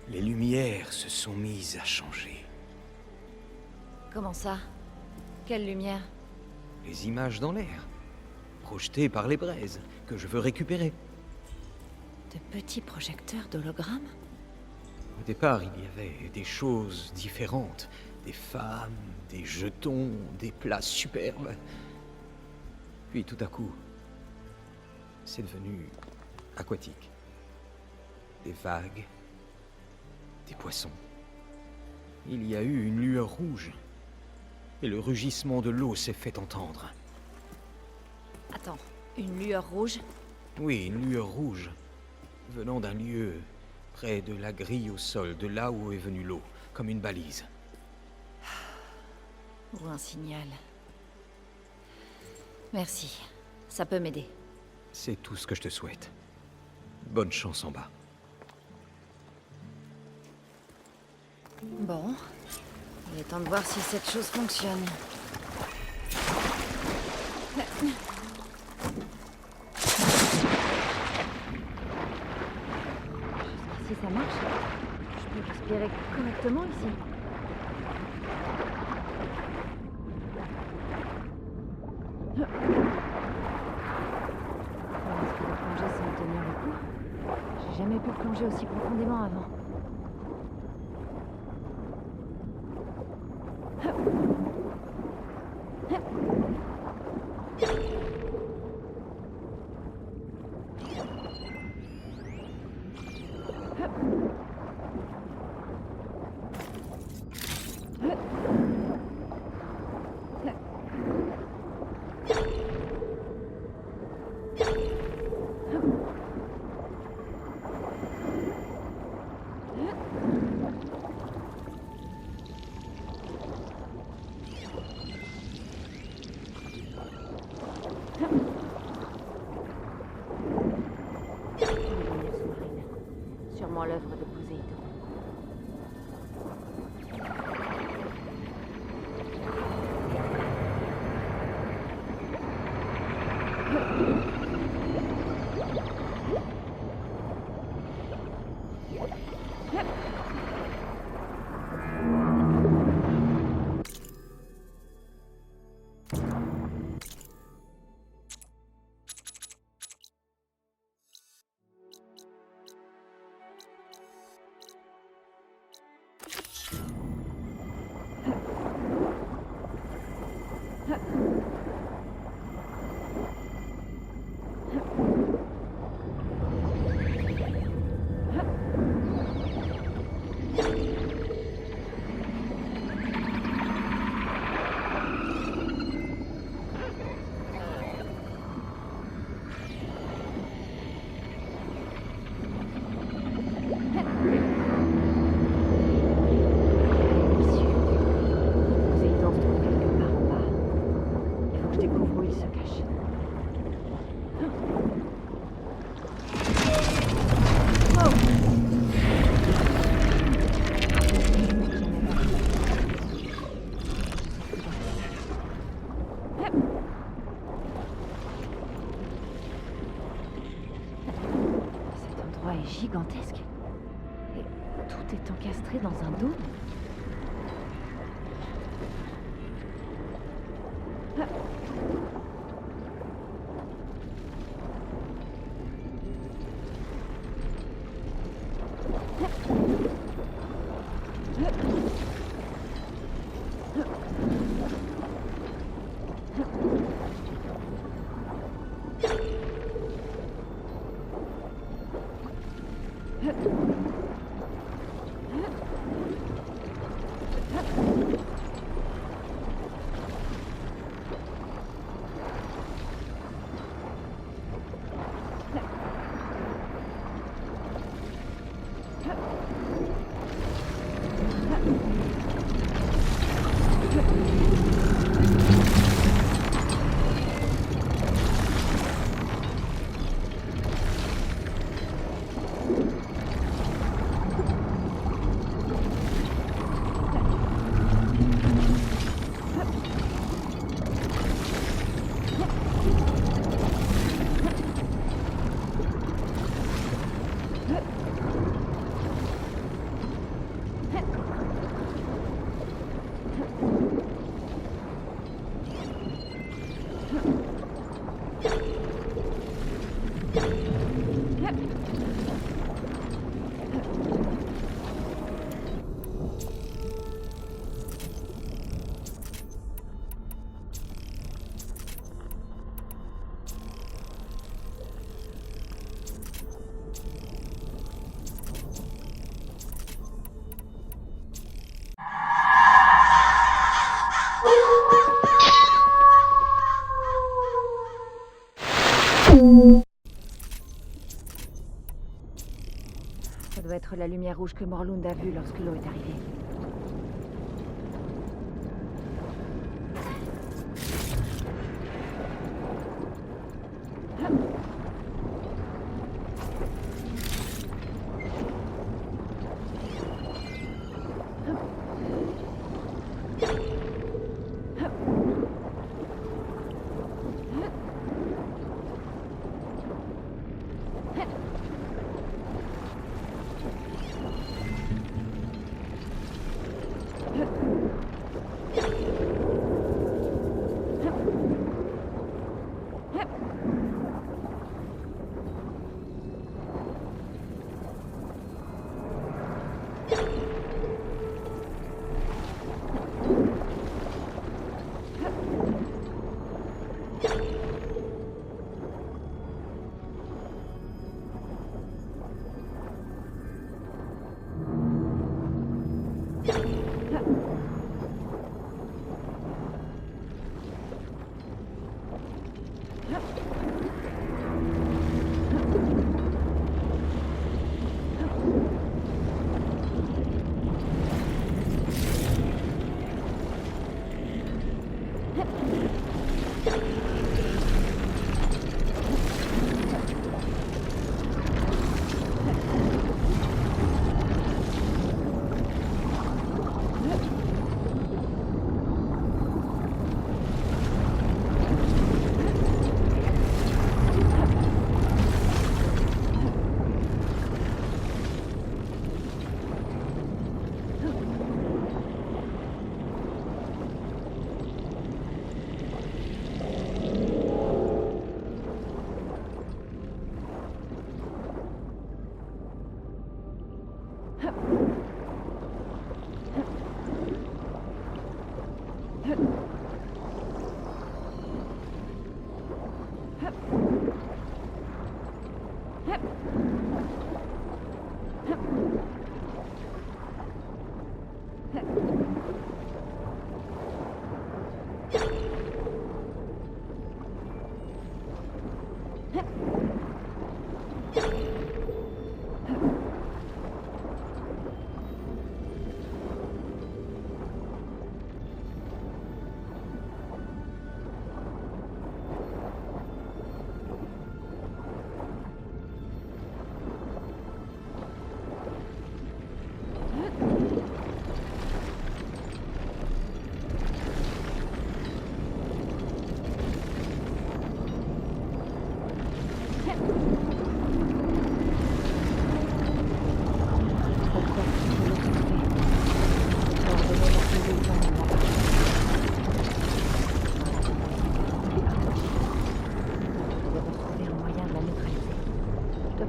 les lumières se sont mises à changer. Comment ça? Quelle lumière? Les images dans l'air, projetées par les braises, que je veux récupérer. De petits projecteurs d'hologrammes? Au départ, il y avait des choses différentes. Des femmes, des jetons, des plats superbes. Puis tout à coup, c'est devenu aquatique. Des vagues, des poissons. Il y a eu une lueur rouge. Et le rugissement de l'eau s'est fait entendre. Attends, une lueur rouge? Oui, une lueur rouge. Venant d'un lieu près de la grille au sol, de là où est venue l'eau, comme une balise. Ou un signal. Merci, ça peut m'aider. C'est tout ce que je te souhaite. Bonne chance en bas. Bon, il est temps de voir si cette chose fonctionne. Si ça marche, je peux respirer correctement ici. Est-ce que le plonger sans tenir le coup? J'ai jamais pu plonger aussi profondément avant. Sûrement l'œuvre de Poséidon. il se cache. Cet endroit est gigantesque. Et tout est encastré dans un dôme. Ça doit être la lumière rouge que Morlund a vue lorsque l'eau est arrivée.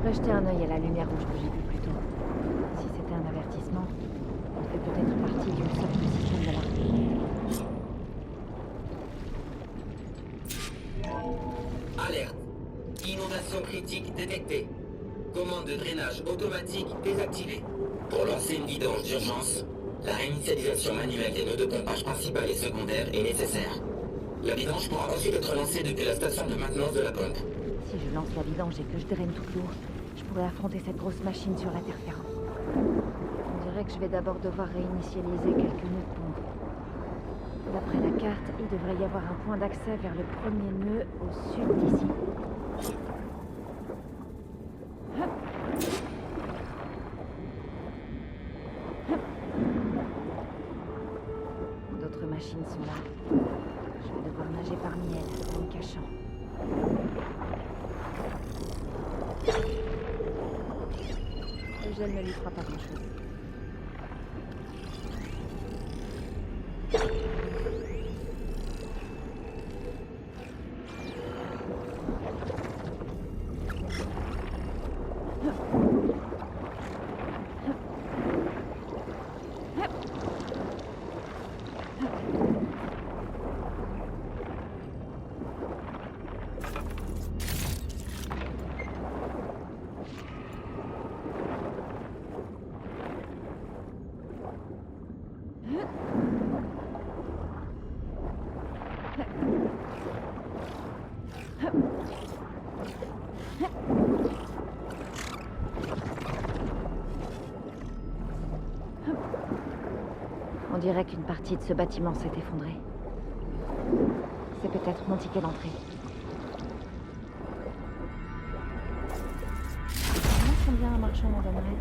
devrais jeter un œil à la lumière rouge que j'ai vue plus tôt. Si c'était un avertissement, elle fait peut-être partie d'une sorte de système d'alarme. Alerte. Inondation critique détectée. Commande de drainage automatique désactivée. Pour lancer une vidange d'urgence, la réinitialisation manuelle des nœuds de pompage principal et secondaire est nécessaire. La vidange pourra ensuite être lancée depuis la station de maintenance de la pompe. Si je lance la vidange et que je draine toute l'eau, je pourrais affronter cette grosse machine sur la terre ferme. On dirait que je vais d'abord devoir réinitialiser quelques nœuds de pompe. D'après la carte, il devrait y avoir un point d'accès vers le premier nœud au sud d'ici. D'autres machines sont là. Je vais devoir nager parmi elles, en me cachant. Le gel ne lui fera pas grand-chose. On dirait qu'une partie de ce bâtiment s'est effondrée. C'est peut-être mon ticket d'entrée. Combien un marchand m'en donnerait?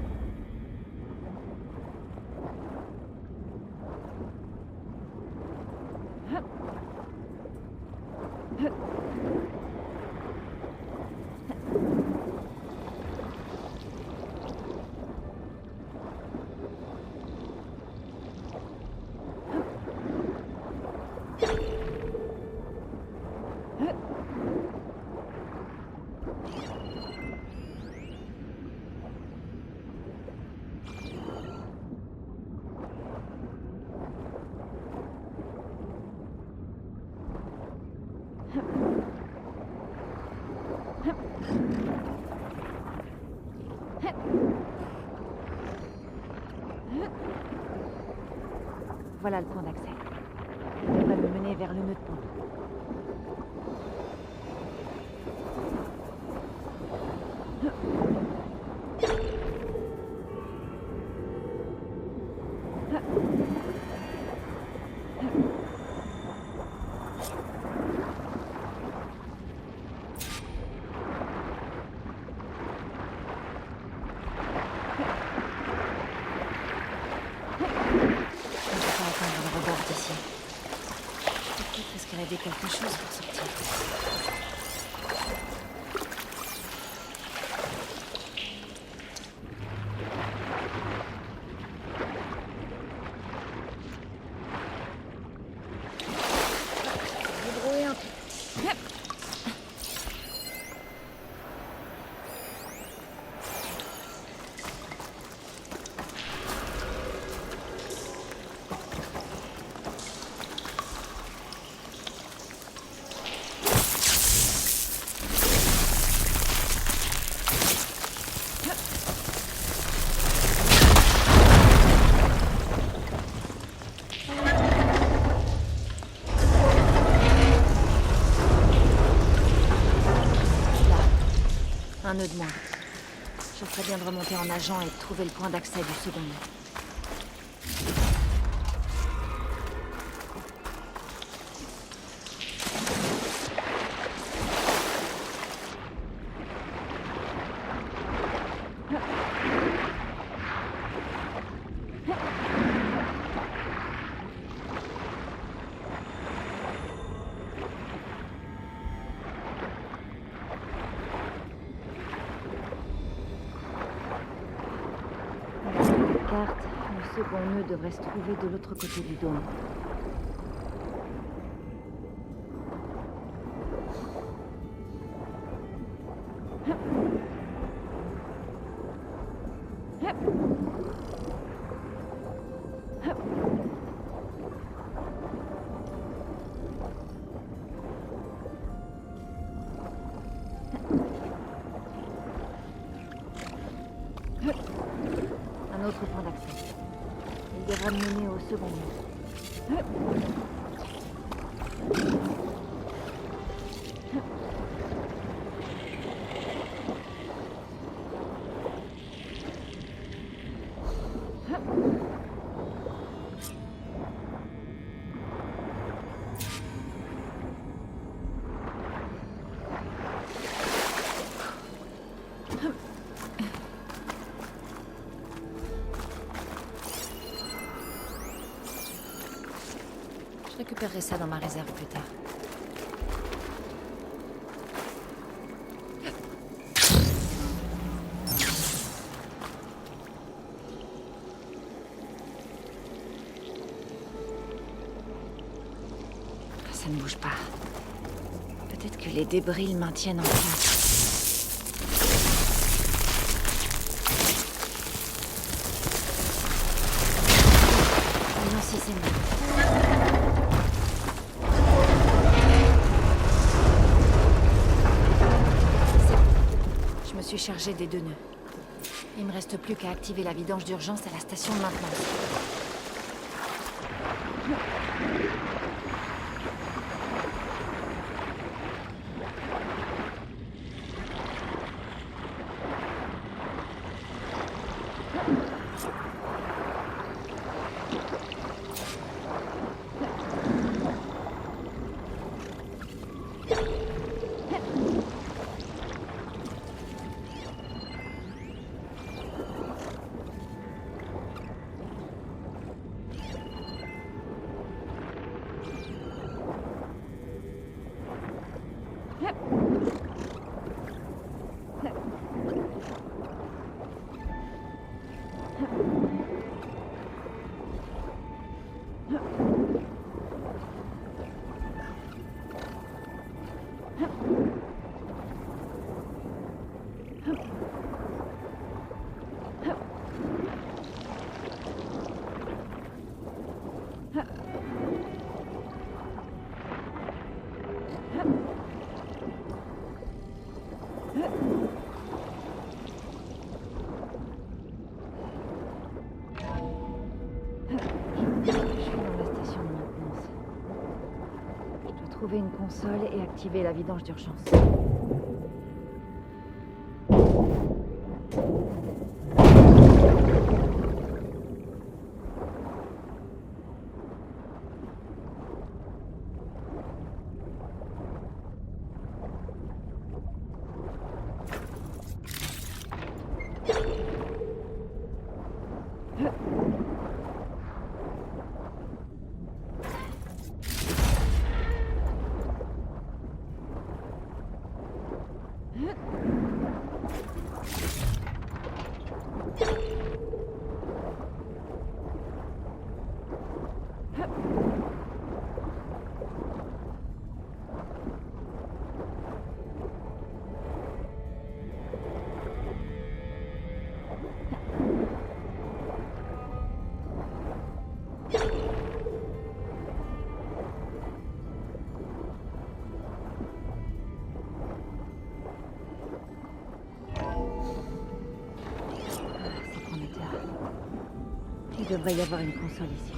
Voilà le point d'accès. Il devrait me mener vers le nœud de pompe. Quelque chose pour sortir. Débrouiller un peu. Un nœud de moins. Je ferais bien de remonter en nageant et de trouver le point d'accès du second nœud. Carte, le second nœud devrait se trouver de l'autre côté du dôme. secondes. Je récupérerai ça dans ma réserve plus tard. Ça ne bouge pas. Peut-être que les débris le maintiennent en place. Non, si c'est mieux. Je me suis chargée des 2 nœuds. Il me reste plus qu'à activer la vidange d'urgence à la station de maintenance. Trouver une console et activer la vidange d'urgence. Il devrait y avoir une console ici.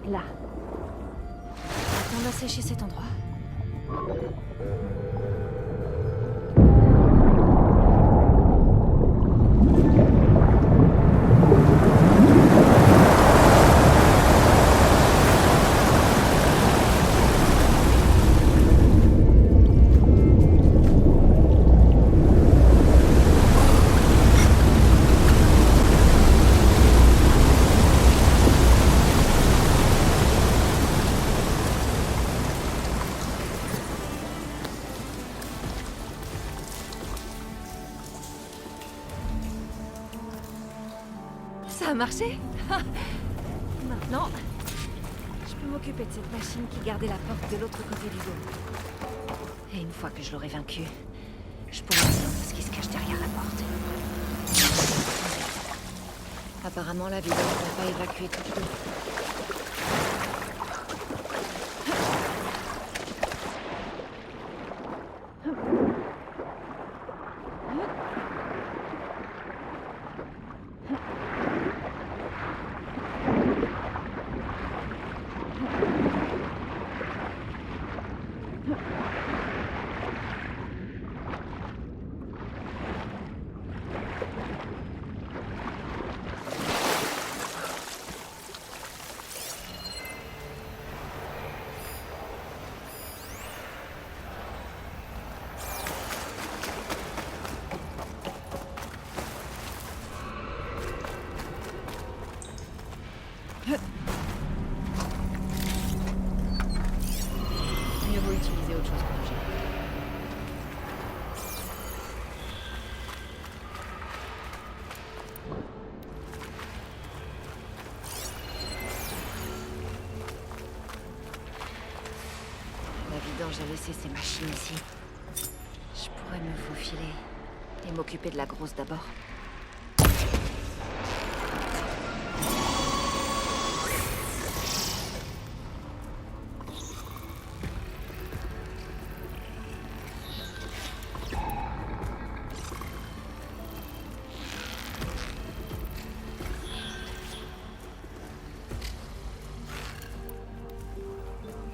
Là. On va sécher cet endroit. Ça a marché. Maintenant, je peux m'occuper de cette machine qui gardait la porte de l'autre côté du dôme. Et une fois que je l'aurai vaincue, je pourrai entendre ce qui se cache derrière la porte. Apparemment, la vidange n'a pas évacué tout le dôme. ce que j'ai. La vidange a laissé ses machines ici. Je pourrais me faufiler et m'occuper de la grosse d'abord.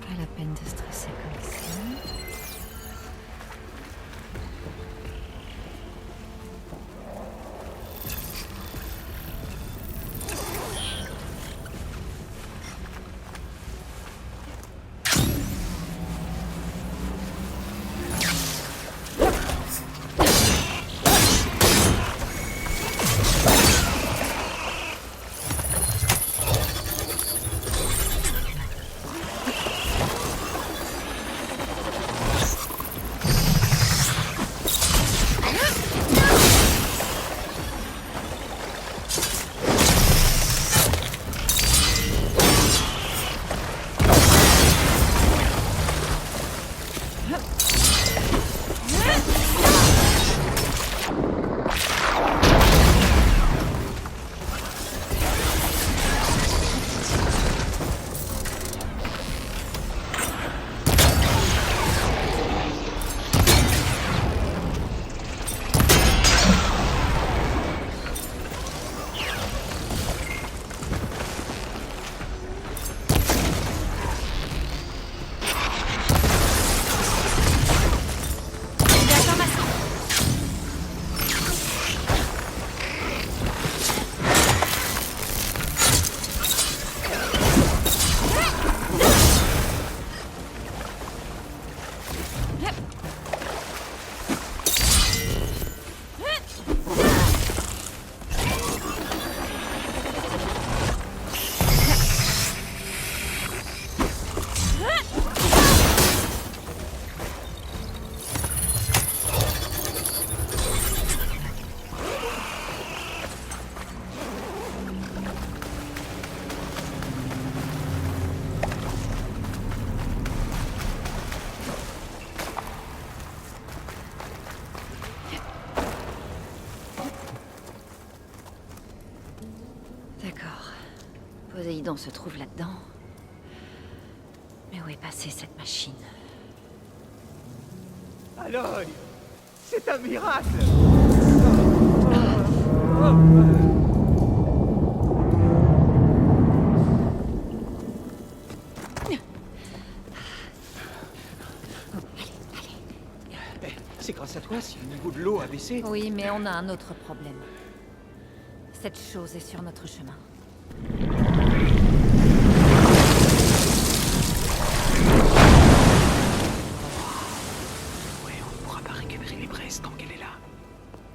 Pas la peine de stresser comme ça. D'accord. Poséidon se trouve là-dedans. Mais où est passée cette machine? Aloy, c'est un miracle. C'est grâce à toi si le niveau de l'eau a baissé. Oui, mais on a un autre problème. Cette chose est sur notre chemin. Ouais, on ne pourra pas récupérer les braises tant qu'elle est là.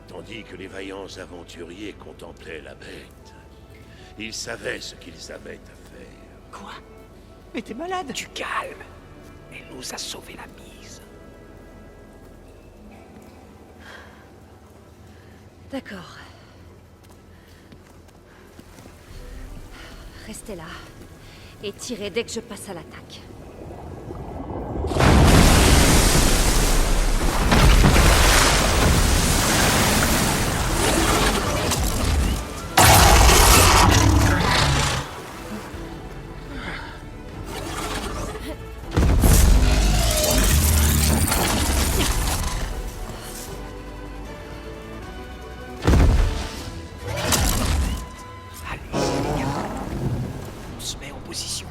Tandis que les vaillants aventuriers contemplaient la bête, ils savaient ce qu'ils avaient à faire. Quoi? Mais t'es malade. Tu calmes. Elle nous a sauvé la mise. D'accord. Restez là. Et tirez dès que je passe à l'attaque. On se met en position.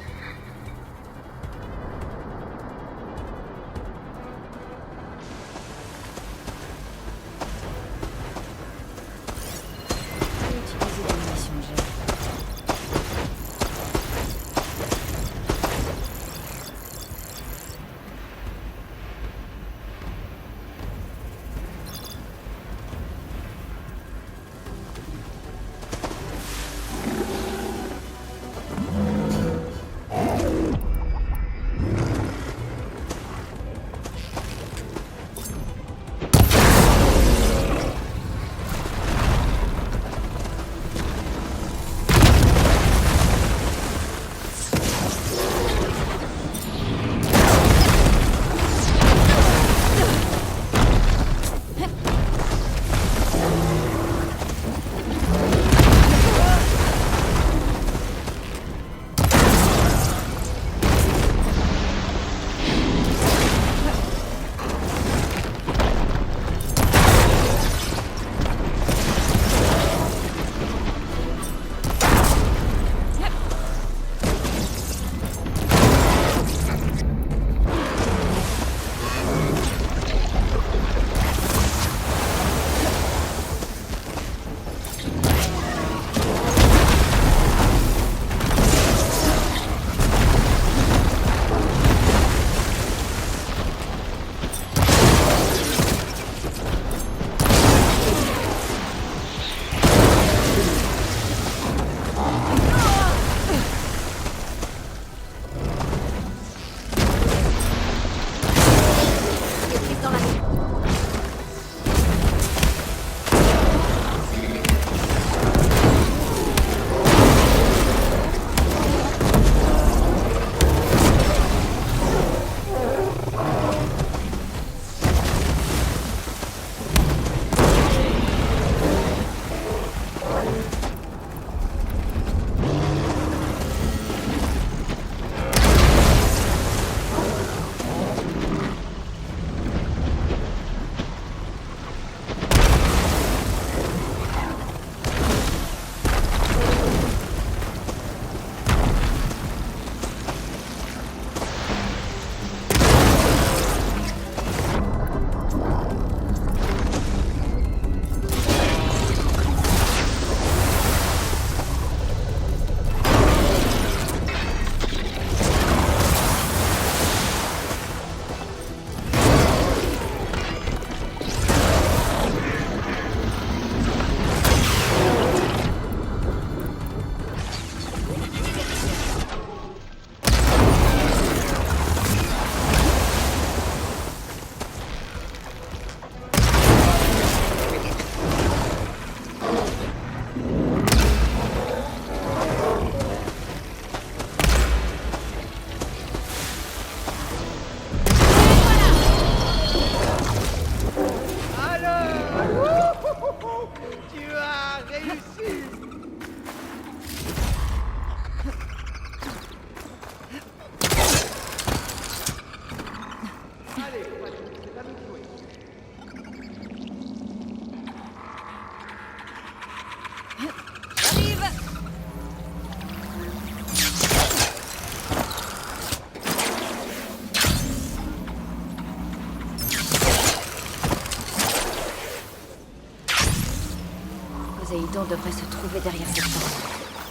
Poséidon devrait se trouver derrière cette porte.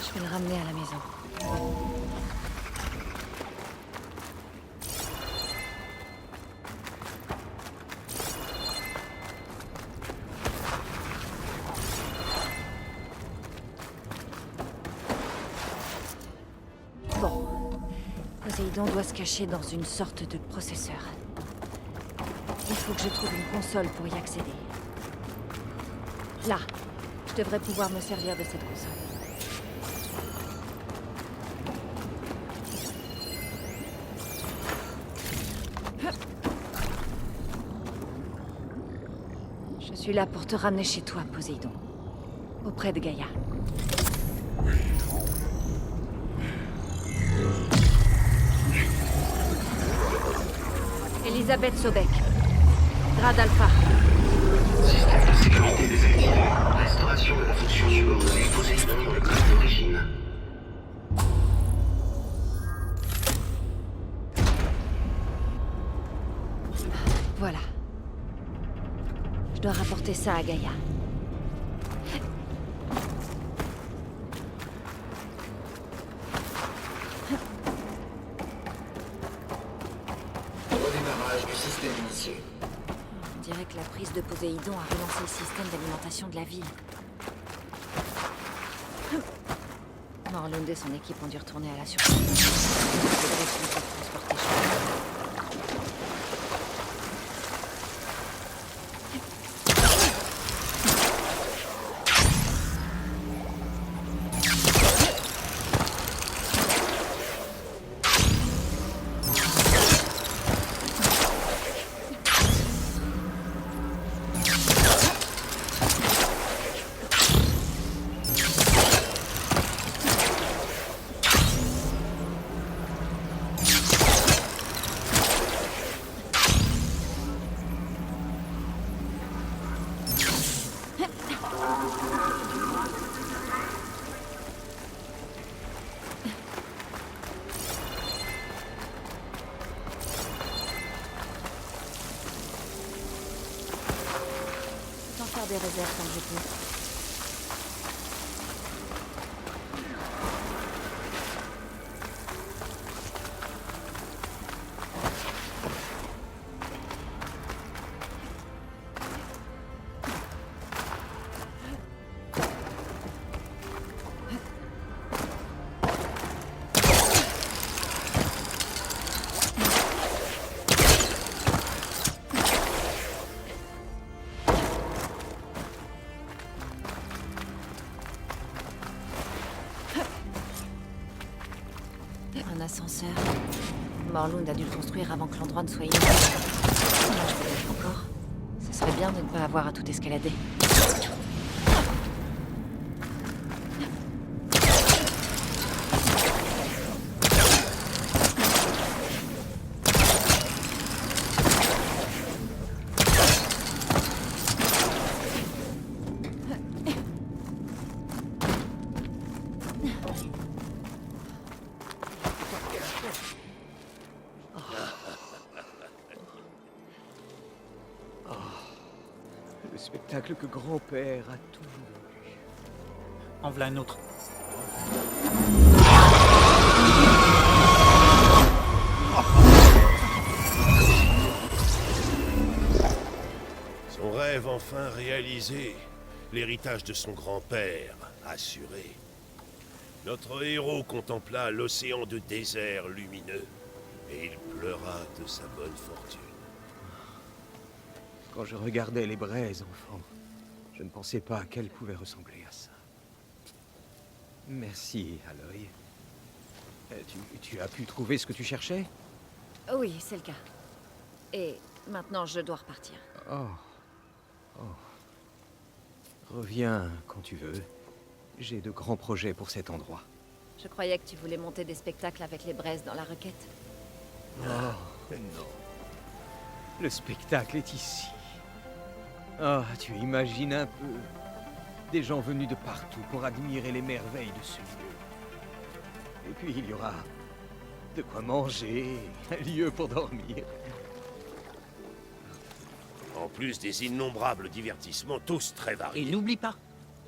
Je vais le ramener à la maison. Bon. Poséidon doit se cacher dans une sorte de processeur. Il faut que je trouve une console pour y accéder. Là. Je devrais pouvoir me servir de cette console. Je suis là pour te ramener chez toi, Poséidon. Auprès de Gaïa. Elisabeth Sobek. Grade Alpha. Système de sécurité désactivé. Restauration de la fonction subordonnée Poséidon dans le code d'origine. Voilà. Je dois rapporter ça à Gaïa. Redémarrage du système initié. On dirait que la prise de Poséidon a relancé le système d'alimentation de la ville. Morlund et son équipe ont dû retourner à la surface. Les Grecs sont pas transportés chez eux. Des réserves quand je peux. Un ascenseur. Morlund a dû le construire avant que l'endroit ne soit inondé. Moi, je peux encore. Ce serait bien de ne pas avoir à tout escalader. Le spectacle que grand-père a toujours vu. En voilà un autre. Son rêve enfin réalisé, l'héritage de son grand-père assuré. Notre héros contempla l'océan de désert lumineux et il pleura de sa bonne fortune. Quand je regardais les braises, enfant, je ne pensais pas qu'elles pouvaient ressembler à ça. Merci, Aloy. Tu as pu trouver ce que tu cherchais? Oui, c'est le cas. Et maintenant, je dois repartir. Oh. Reviens quand tu veux. J'ai de grands projets pour cet endroit. Je croyais que tu voulais monter des spectacles avec les braises dans la requête. Oh, non. Le spectacle est ici. Ah, tu imagines un peu. Des gens venus de partout pour admirer les merveilles de ce lieu. Et puis il y aura de quoi manger, un lieu pour dormir. En plus des innombrables divertissements, tous très Et variés. n'oublie pas,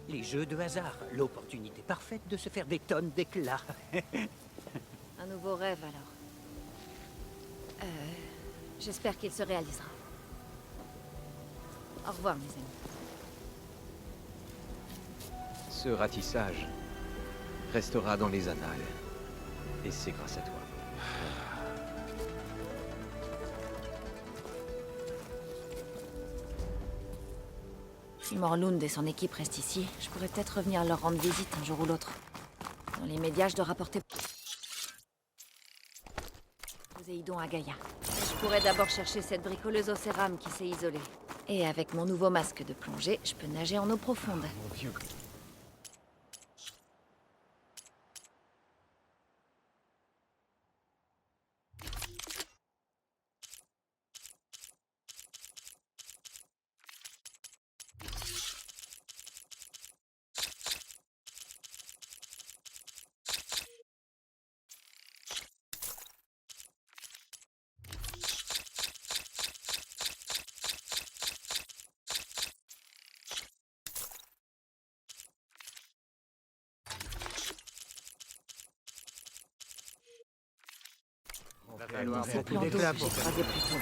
les jeux de hasard, l'opportunité parfaite de se faire des tonnes d'éclats. Un nouveau rêve, alors. J'espère qu'il se réalisera. Au revoir, mes amis. Ce ratissage restera dans les annales. Et c'est grâce à toi. Si Morlund et son équipe restent ici, je pourrais peut-être revenir leur rendre visite un jour ou l'autre. Dans les médias, je dois rapporter Poséidon à Gaïa. Et je pourrais d'abord chercher cette bricoleuse au cérame qui s'est isolée. Et avec mon nouveau masque de plongée, je peux nager en eau profonde. Mon vieux. Va falloir Cette beaucoup plante d'eau d'éclats que pour j'ai faire croisée plus tôt.